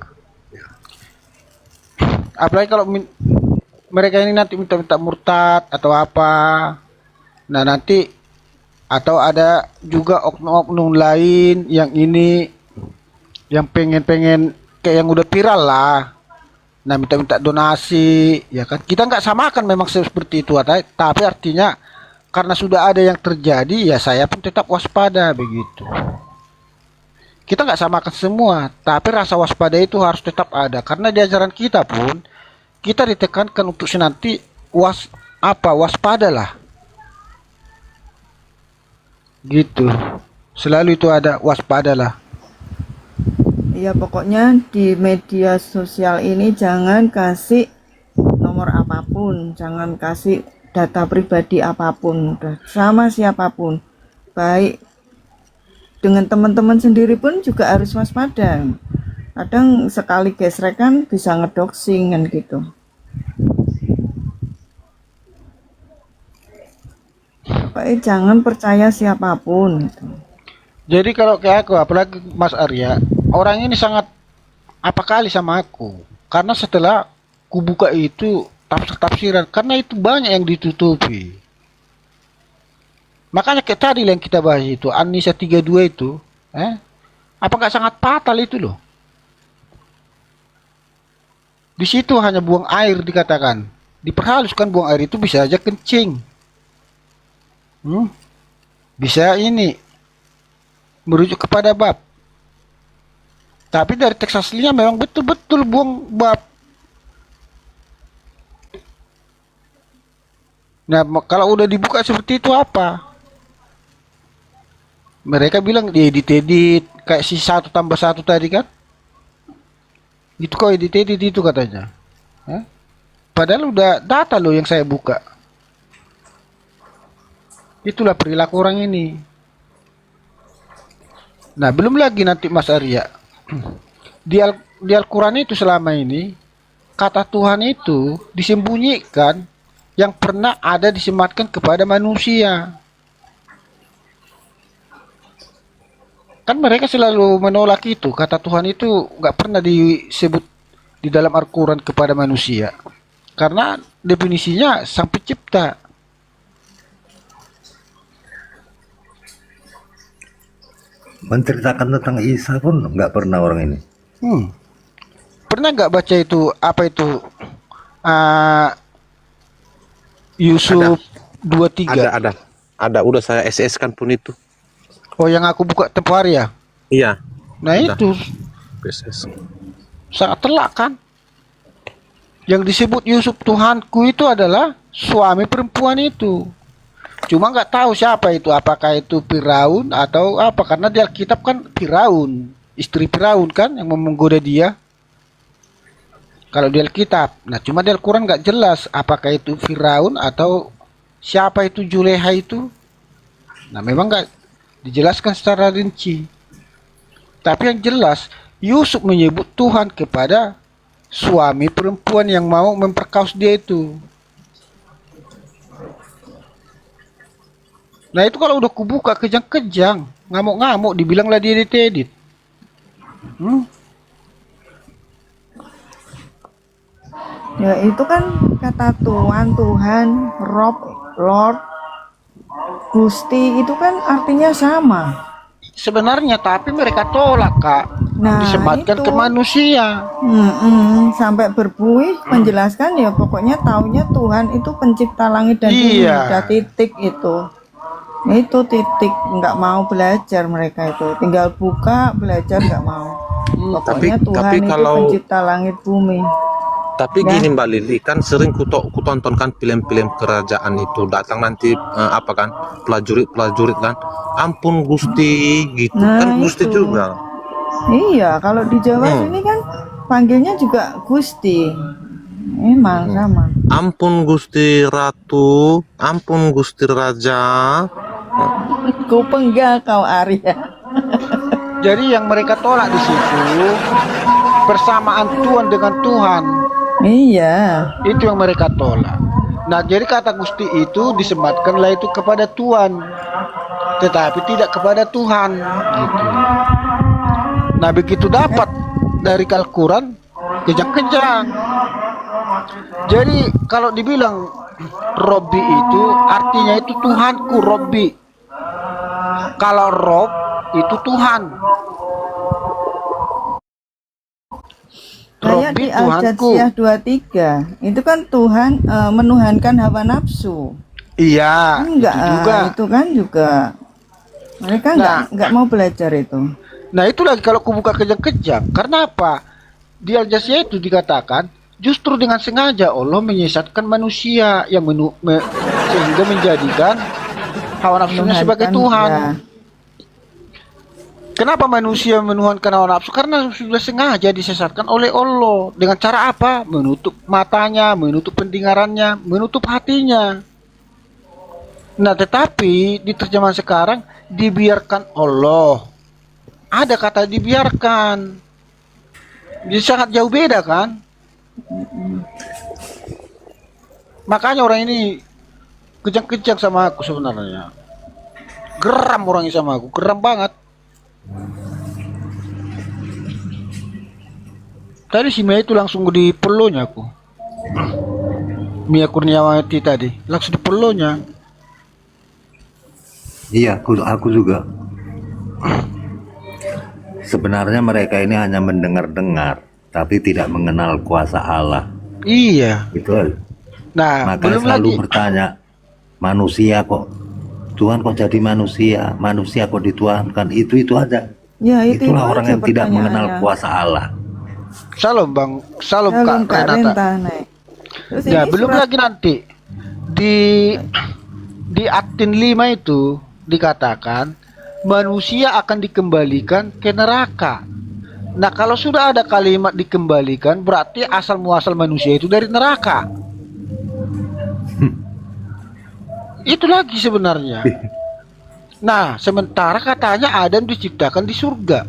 Apalagi kalau mereka ini nanti minta-minta murtad atau apa. Nah, nanti atau ada juga oknum-oknum lain yang ini yang pengen kayak yang udah viral lah. Nah, minta-minta donasi, ya kan? Kita nggak samakan memang seperti itu, tapi artinya karena sudah ada yang terjadi, ya saya pun tetap waspada begitu. Kita nggak samakan semua, tapi rasa waspada itu harus tetap ada karena di ajaran kita pun kita ditekankan untuk nanti waspadalah, gitu. Selalu itu ada waspadalah. Iya, pokoknya di media sosial ini jangan kasih nomor apapun, jangan kasih data pribadi apapun, sama siapapun. Baik dengan teman-teman sendiri pun juga harus waspada. Kadang sekali gesrek kan bisa ngedoxing kan gitu. Pokoknya jangan percaya siapapun gitu. Jadi kalau kayak aku, apalagi Mas Arya, orang ini sangat apa kali sama aku. Karena setelah kubuka itu tafsir-tafsiran, karena itu banyak yang ditutupi. Makanya kayak tadi yang kita bahas itu, An-Nisa 32 itu, apa nggak sangat fatal itu loh. Di situ hanya buang air dikatakan. Diperhaluskan buang air itu bisa aja kencing. Bisa ini merujuk kepada bab. Tapi dari teks aslinya memang betul-betul buang bab. Nah, kalau udah dibuka seperti itu apa? Mereka bilang diedit-edit kayak si 1 tambah 1 tadi kan? Itu kok edit-edit itu katanya. Padahal udah data loh yang saya buka. Itulah perilaku orang ini. Nah, belum lagi nanti Mas Arya. Di Al-Quran itu selama ini kata Tuhan itu disembunyikan yang pernah ada disematkan kepada manusia. Kan mereka selalu menolak itu. Kata Tuhan itu nggak pernah disebut di dalam Al-Quran kepada manusia. Karena definisinya sang pencipta. Menceritakan tentang Isa pun nggak pernah orang ini. Pernah nggak baca itu, apa itu, Yusuf 23? Ada. Udah saya SS kan pun itu. Oh, yang aku buka tempo hari ya? Iya. Nah Udah. itu SS. sangat telak kan? Yang disebut Yusuf Tuhanku itu adalah suami perempuan itu. Cuma nggak tahu siapa itu, apakah itu Firaun atau apa, karena di Alkitab kan Firaun, istri Firaun kan yang menggoda dia. Kalau di Alkitab, nah cuma di Al-Quran nggak jelas apakah itu Firaun atau siapa itu Juleha itu. Nah memang nggak dijelaskan secara rinci. Tapi yang jelas Yusuf menyebut Tuhan kepada suami perempuan yang mau memperkaos dia itu. Nah itu kalau udah kubuka kejang-kejang, ngamuk-ngamuk, dibilanglah dia edit-edit. Ya itu kan kata Tuhan, Rob, Lord, Gusti itu kan artinya sama. Sebenarnya tapi mereka tolak Kak. Nah, Disematkan itu. ke manusia. Sampai berbuih menjelaskan ya pokoknya taunya Tuhan itu pencipta langit dan bumi. Iya. Udah titik itu. Nah, itu titik, nggak mau belajar mereka itu. Tinggal buka belajar nggak mau. Pokoknya Tapi Tuhan itu kalau- pencipta langit bumi. Tapi Ya. gini Mbak Lili, kan sering kutonton kan film-film kerajaan itu, datang nanti apa kan pelajurit kan, ampun Gusti gitu, Nah, kan Gusti itu. juga. Iya, kalau di Jawa sini kan panggilnya juga Gusti. Emang sama. Ampun Gusti Ratu, ampun Gusti Raja. Ku penggal kau Arya. Jadi yang mereka tolak di situ persamaan Tuhan dengan Tuhan. Iya. Itu yang mereka tolak. Nah, jadi kata Gusti itu disematkanlah itu kepada Tuhan, tetapi tidak kepada Tuhan, gitu. Nah, begitu dapat dari Al-Quran, kejang-kejang. Jadi kalau dibilang Robbi itu artinya itu Tuhanku, Robbi. Kalau Rob itu Tuhan. Kayak Robbi di Tuhanku. Al-Jatsiyah 23 itu kan Tuhan menuhankan hawa nafsu. Iya, Enggak, itu juga. itu kan juga mereka enggak mau belajar itu. Nah, itu lagi kalau ku buka kejang-kejang. Karena apa? Di Al-Jatsiyah itu dikatakan justru dengan sengaja Allah menyesatkan manusia yang sehingga menjadikan hawa nafsunya sebagai Tuhan. Ya. Kenapa manusia menuhankan hawa nafsu? Karena sudah sengaja disesatkan oleh Allah. Dengan cara apa? Menutup matanya, menutup pendengarannya, menutup hatinya. Nah, tetapi di terjemahan sekarang dibiarkan Allah. Ada kata dibiarkan. Jadi sangat jauh beda kan? Makanya orang ini kejang-kejang sama aku sebenarnya. Geram orangnya sama aku, geram banget. Tadi si Mia itu langsung di pelunya aku. Mia Kurniawati tadi langsung di pelunya. Iya, aku juga. Sebenarnya mereka ini hanya mendengar-dengar, tapi tidak mengenal kuasa Allah. Iya. Betul. Nah, Maka belum selalu lagi. bertanya, manusia kok, Tuhan kok jadi manusia, manusia kok dituhankan, itu aja. Ya, itu Itulah orang aja yang tidak mengenal pertanyaannya. kuasa Allah. Salam Bang, salam Salam Kak Kak Renata. Renta, Nek. Terus Ya, ini belum surat- lagi nanti di Aktin 5 itu dikatakan manusia akan dikembalikan ke neraka. Nah, kalau sudah ada kalimat dikembalikan, berarti asal muasal manusia itu dari neraka. Itu lagi sebenarnya. Nah, sementara katanya Adam diciptakan di surga.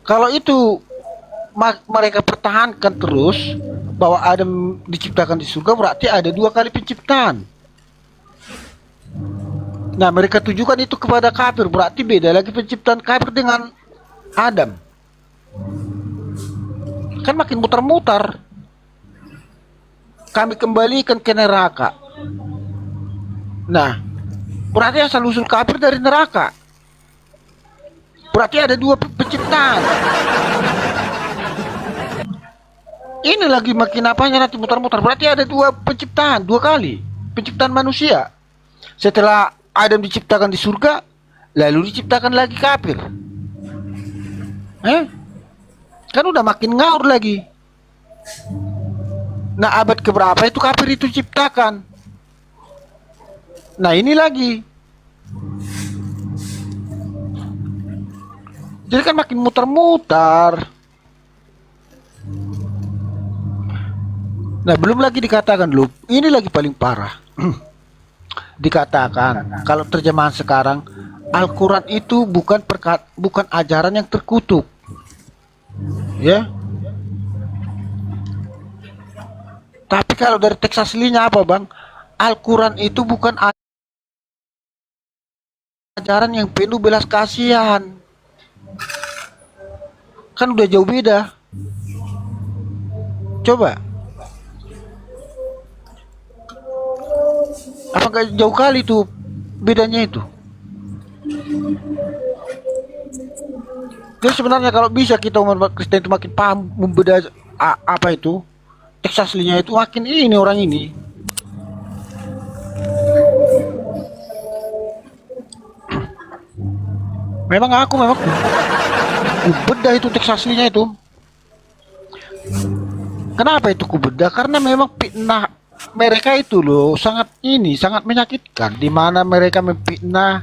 Kalau itu mereka pertahankan terus bahwa Adam diciptakan di surga, berarti ada 2 kali penciptaan. Nah, mereka tujukan itu kepada kafir, berarti beda lagi penciptaan kafir dengan Adam. Kan makin mutar-mutar. Kami kembalikan ke neraka. Nah, berarti asal usul kafir dari neraka. Berarti ada 2 penciptaan. Ini lagi makin apanya nanti mutar-mutar. Berarti ada 2 penciptaan, 2 kali penciptaan manusia. Setelah Adam diciptakan di surga, lalu diciptakan lagi kafir. Kan udah makin ngaur lagi. Nah, abad keberapa itu kafir itu diciptakan? Nah, ini lagi. Jadi kan makin muter-muter. Nah, belum lagi dikatakan dulu. Ini lagi paling parah. Dikatakan kalau terjemahan sekarang Al-Quran itu bukan ajaran yang terkutuk. Ya. Tapi kalau dari teks aslinya apa, Bang? Al-Quran itu bukan ajaran yang penuh belas kasihan. Kan udah jauh beda. Coba. Apakah jauh kali tuh bedanya itu? Jadi sebenarnya kalau bisa kita umat Kristen itu makin paham membeda apa itu teks aslinya itu, makin ini orang ini. Memang aku bedah itu teks aslinya itu. Kenapa itu ku bedah? Karena memang fitnah mereka itu loh sangat menyakitkan, di mana mereka memfitnah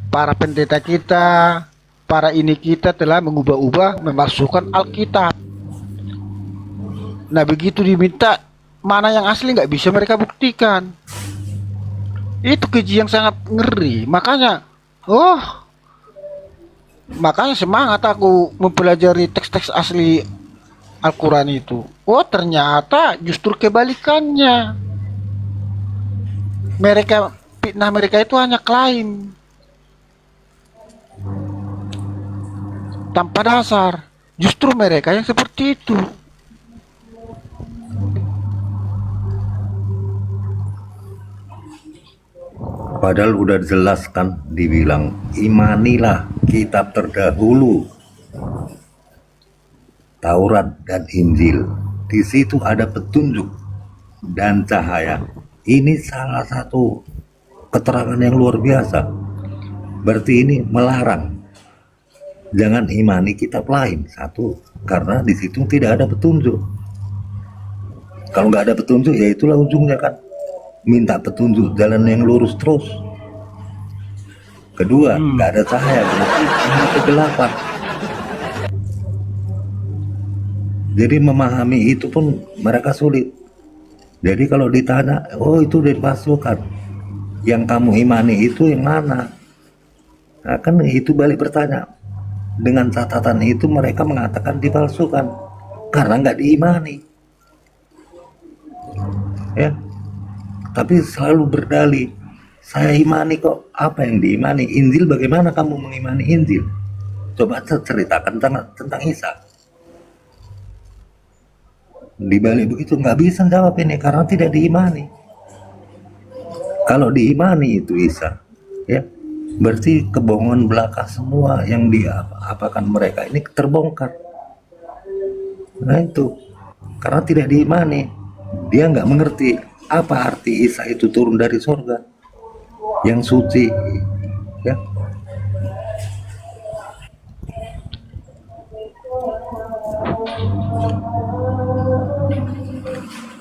para pendeta kita, para ini kita telah mengubah-ubah, memasukkan Alkitab. Nah, begitu diminta mana yang asli nggak bisa mereka buktikan. Itu keji yang sangat ngeri. Makanya semangat aku mempelajari teks-teks asli Al-Quran itu. Oh, ternyata justru kebalikannya. Mereka fitnah mereka itu hanya klaim tanpa dasar. Justru mereka yang seperti itu. Padahal udah jelas kan dibilang imanilah kitab terdahulu, Taurat dan Injil. Di situ ada petunjuk dan cahaya. Ini salah satu keterangan yang luar biasa. Berarti ini melarang jangan imani kitab lain. Satu, karena di situ tidak ada petunjuk. Kalau nggak ada petunjuk, ya itulah ujungnya kan. Minta petunjuk jalan yang lurus terus. Kedua, nggak ada cahaya, berarti ini kegelapan. Jadi memahami itu pun mereka sulit. Jadi kalau ditanya, oh itu dipalsukan, yang kamu imani itu yang mana? Nah, kan itu balik bertanya. Dengan catatan itu mereka mengatakan dipalsukan karena nggak diimani, ya. Tapi selalu berdalih, saya imani kok. Apa yang diimani? Injil. Bagaimana kamu mengimani Injil? Coba ceritakan tentang Isa. Di balik begitu nggak bisa jawab ini karena tidak diimani. Kalau diimani itu Isa, ya, berarti kebohongan belaka semua yang diapakan mereka ini terbongkar. Nah itu karena tidak diimani, dia nggak mengerti apa arti Isa itu turun dari surga yang suci, ya.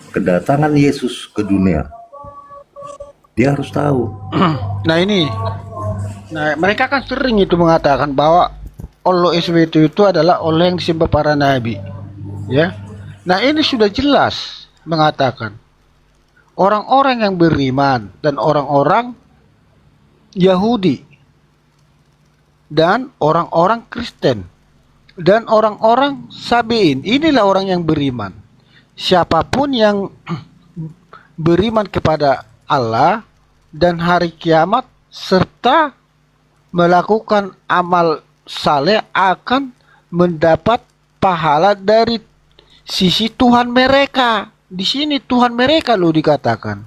Kedatangan Yesus ke dunia, dia harus tahu. Nah ini, mereka kan sering itu mengatakan bahwa Allah SWT itu adalah Allah yang disembah para nabi, ya. Nah ini sudah jelas mengatakan orang-orang yang beriman dan orang-orang Yahudi dan orang-orang Kristen dan orang-orang Sabein, inilah orang yang beriman. Siapapun yang beriman kepada Allah dan hari kiamat serta melakukan amal saleh akan mendapat pahala dari sisi Tuhan mereka. Di sini Tuhan mereka loh dikatakan,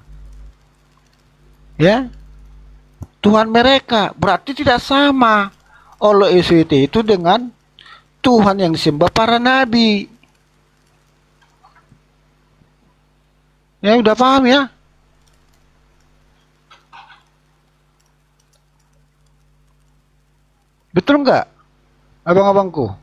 ya, Tuhan mereka. Berarti tidak sama Allah SWT itu dengan Tuhan yang disembah para nabi. Ya udah paham ya? Betul nggak, abang-abangku?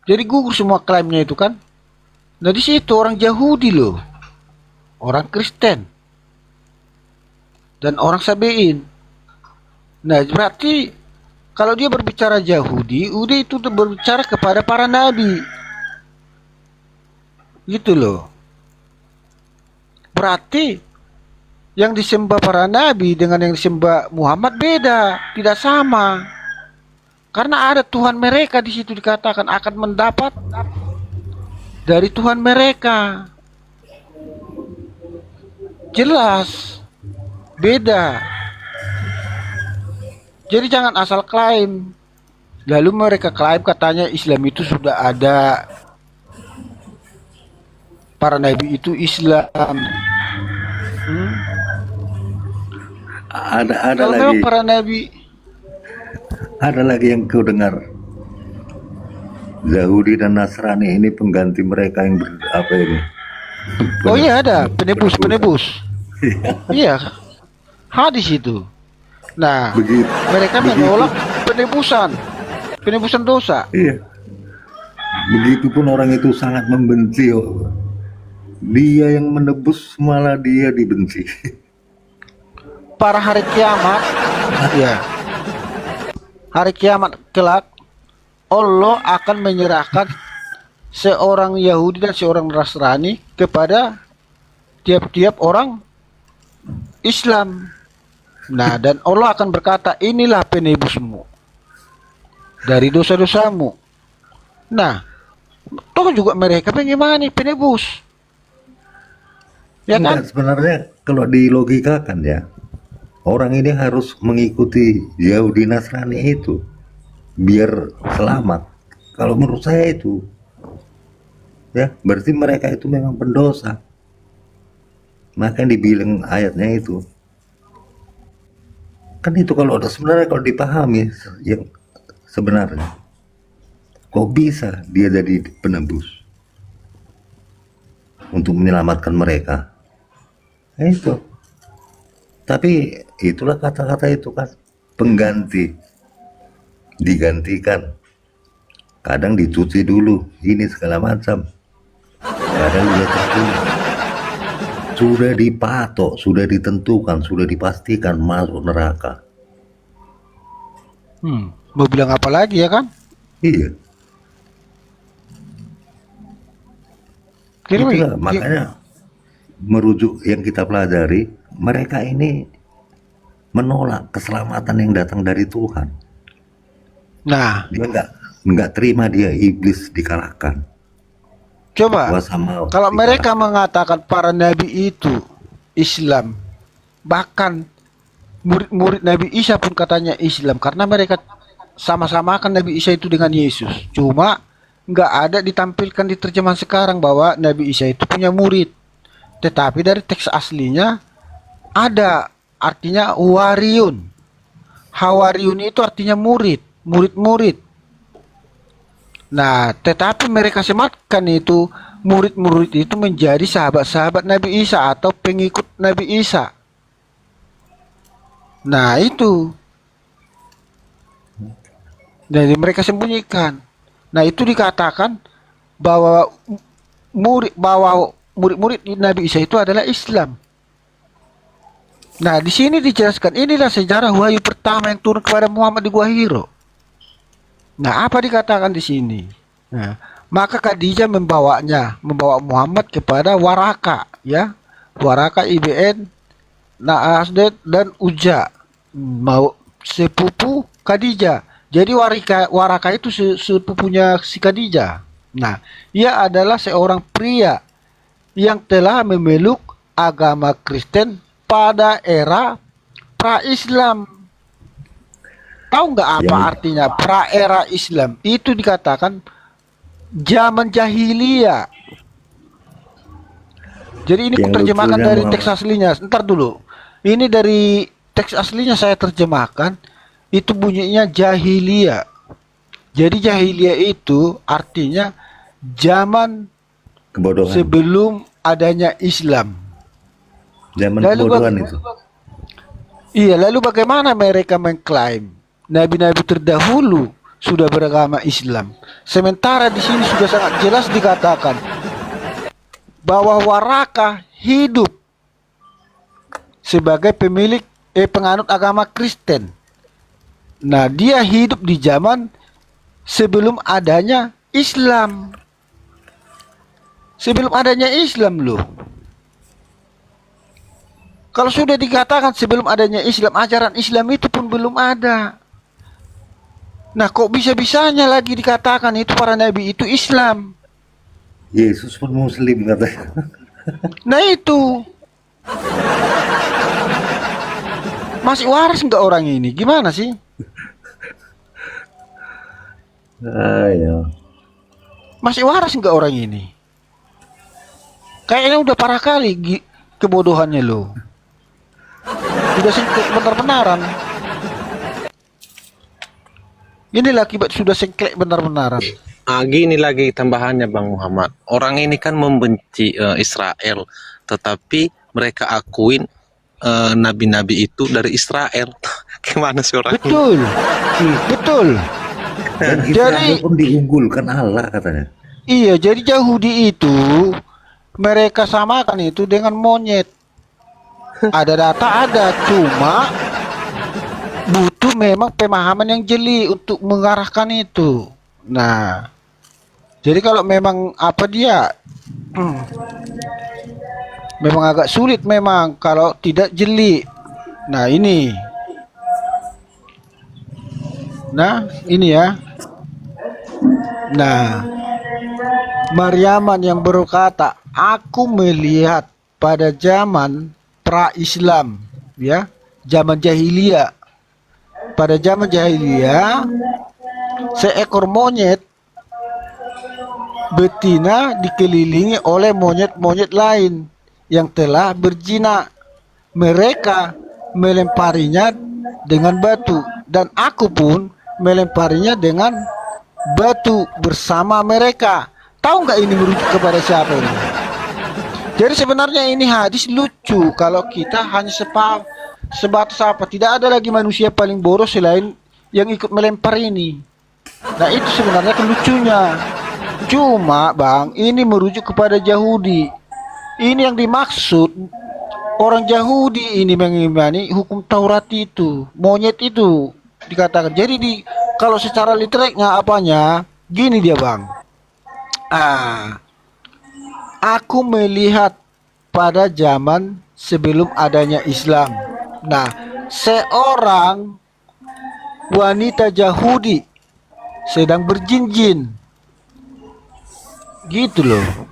Jadi gugur semua klaimnya itu kan. Nah di situ orang Yahudi loh, orang Kristen, dan orang Sabein. Nah berarti kalau dia berbicara Yahudi, udah itu berbicara kepada para nabi. Gitu loh. Berarti yang disembah para nabi dengan yang disembah Muhammad beda, tidak sama. Karena ada Tuhan mereka di situ dikatakan akan mendapat dari Tuhan mereka. Jelas beda. Jadi jangan asal klaim. Lalu mereka klaim katanya Islam itu sudah ada, para nabi itu Islam. Ada Kalau lagi. memang para nabi, Ada lagi yang kau dengar, Yahudi dan Nasrani ini pengganti mereka yang apa ini? oh iya ada penebus. Iya, hadis itu. Nah, mereka menolak penebusan dosa. Iya. Begitupun orang itu sangat membenci. Dia yang menebus malah dia dibenci. Para hari kiamat, ya. Hari kiamat kelak, Allah akan menyerahkan seorang Yahudi dan seorang Nasrani kepada tiap-tiap orang Islam. Nah, dan Allah akan berkata, inilah penebusmu dari dosa-dosamu. Nah, Toh juga mereka bagaimana penebus. Ya kan? Enggak, sebenarnya kalau dilogikakan ya, orang ini harus mengikuti Yahudi Nasrani itu biar selamat. Kalau menurut saya itu, ya berarti mereka itu memang pendosa. Maka dibilang ayatnya itu, kan itu kalau sebenarnya kalau dipahami yang sebenarnya, kok bisa dia jadi penebus untuk menyelamatkan mereka? Nah, itu. Tapi itulah kata-kata itu kan pengganti, digantikan. Kadang dicuci dulu, ini segala macam. Kadang juga tertulis. Sudah dipatok, sudah ditentukan, sudah dipastikan masuk neraka. Mau bilang apa lagi ya kan? Iya. Kira Itulah, makanya merujuk yang kita pelajari, mereka ini menolak keselamatan yang datang dari Tuhan. Nah, Dia nggak terima dia iblis dikalahkan. coba Kuasa maut kalau dikalahkan. mereka mengatakan para nabi itu Islam, bahkan murid-murid Nabi Isa pun katanya Islam, karena mereka sama-samakan Nabi Isa itu dengan Yesus. Cuma nggak ada ditampilkan di terjemahan sekarang bahwa Nabi Isa itu punya murid. Tetapi dari teks aslinya ada, artinya wariyun. Hawariyun itu artinya murid, murid-murid. Nah, tetapi mereka sematkan itu murid-murid itu menjadi sahabat-sahabat Nabi Isa atau pengikut Nabi Isa. Nah, itu. Jadi mereka sembunyikan. Nah, itu dikatakan bahwa murid-murid Nabi Isa itu adalah Islam. Nah, di sini dijelaskan inilah sejarah wahyu pertama yang turun kepada Muhammad di Gua Hiro. Nah, apa dikatakan di sini? Nah, maka Khadijah membawa Muhammad kepada Waraka, ya. Waraka IBN, Naasdet dan Uja, mau sepupu Khadijah. Jadi Waraka itu sepupunya si Khadijah. Nah, ia adalah seorang pria yang telah memeluk agama Kristen pada era pra-Islam. Tahu nggak apa artinya pra-era Islam? Itu dikatakan zaman jahiliyah. Jadi ini Yang terjemahkan lucunya dari Muhammad. teks aslinya. Ntar dulu. Ini dari teks aslinya saya terjemahkan. Itu bunyinya jahiliyah. Jadi jahiliyah itu artinya zaman Kebodohan. sebelum adanya Islam. Zaman Lalu kebodohan itu. Iya, lalu bagaimana mereka mengklaim nabi-nabi terdahulu sudah beragama Islam? Sementara di sini sudah sangat jelas dikatakan bahwa Waraka hidup sebagai penganut agama Kristen. Nah, dia hidup di zaman sebelum adanya Islam. Sebelum adanya Islam loh. Kalau sudah dikatakan sebelum adanya Islam, ajaran Islam itu pun belum ada. Nah, kok bisa-bisanya lagi dikatakan itu para nabi itu Islam? Yesus pun Muslim katanya. Nah itu. Masih waras nggak orang ini? Gimana sih? Ayo. Masih waras nggak orang ini? Kayaknya udah parah kali kebodohannya lo. Sudah sengklek benar-benaran. Inilah akibat sudah sengklek benar-benaran. Gini lagi tambahannya Bang Muhammad. Orang ini kan membenci Israel, tetapi mereka akuin nabi-nabi itu dari Israel. Gimana sih orang? Betul, betul. Dan Israel pun diunggulkan Allah katanya. Iya, jadi Yahudi itu mereka samakan itu dengan monyet. Ada data ada, cuma butuh memang pemahaman yang jeli untuk mengarahkan itu. Nah, jadi kalau memang apa dia memang agak sulit memang kalau tidak jeli. Nah, ini. Nah, ini ya. Nah, Maryaman yang berkata, aku melihat pada zaman pra-Islam, ya, zaman jahiliyah. Pada zaman jahiliyah, seekor monyet betina dikelilingi oleh monyet-monyet lain yang telah berzina. Mereka melemparinya dengan batu, dan aku pun melemparinya dengan batu bersama mereka. Tahu nggak ini merujuk kepada siapa ini? Jadi sebenarnya ini hadis lucu kalau kita hanya sebatas apa? Tidak ada lagi manusia paling boros selain yang ikut melempar ini. Nah itu sebenarnya kelucunya. Cuma bang, ini merujuk kepada Yahudi. Ini yang dimaksud orang Yahudi ini mengimani hukum Taurat itu, monyet itu dikatakan. Jadi kalau secara literalnya apanya? Gini dia bang. Aku melihat pada zaman sebelum adanya Islam. Nah, seorang wanita Yahudi sedang berjinjin. Gitu loh.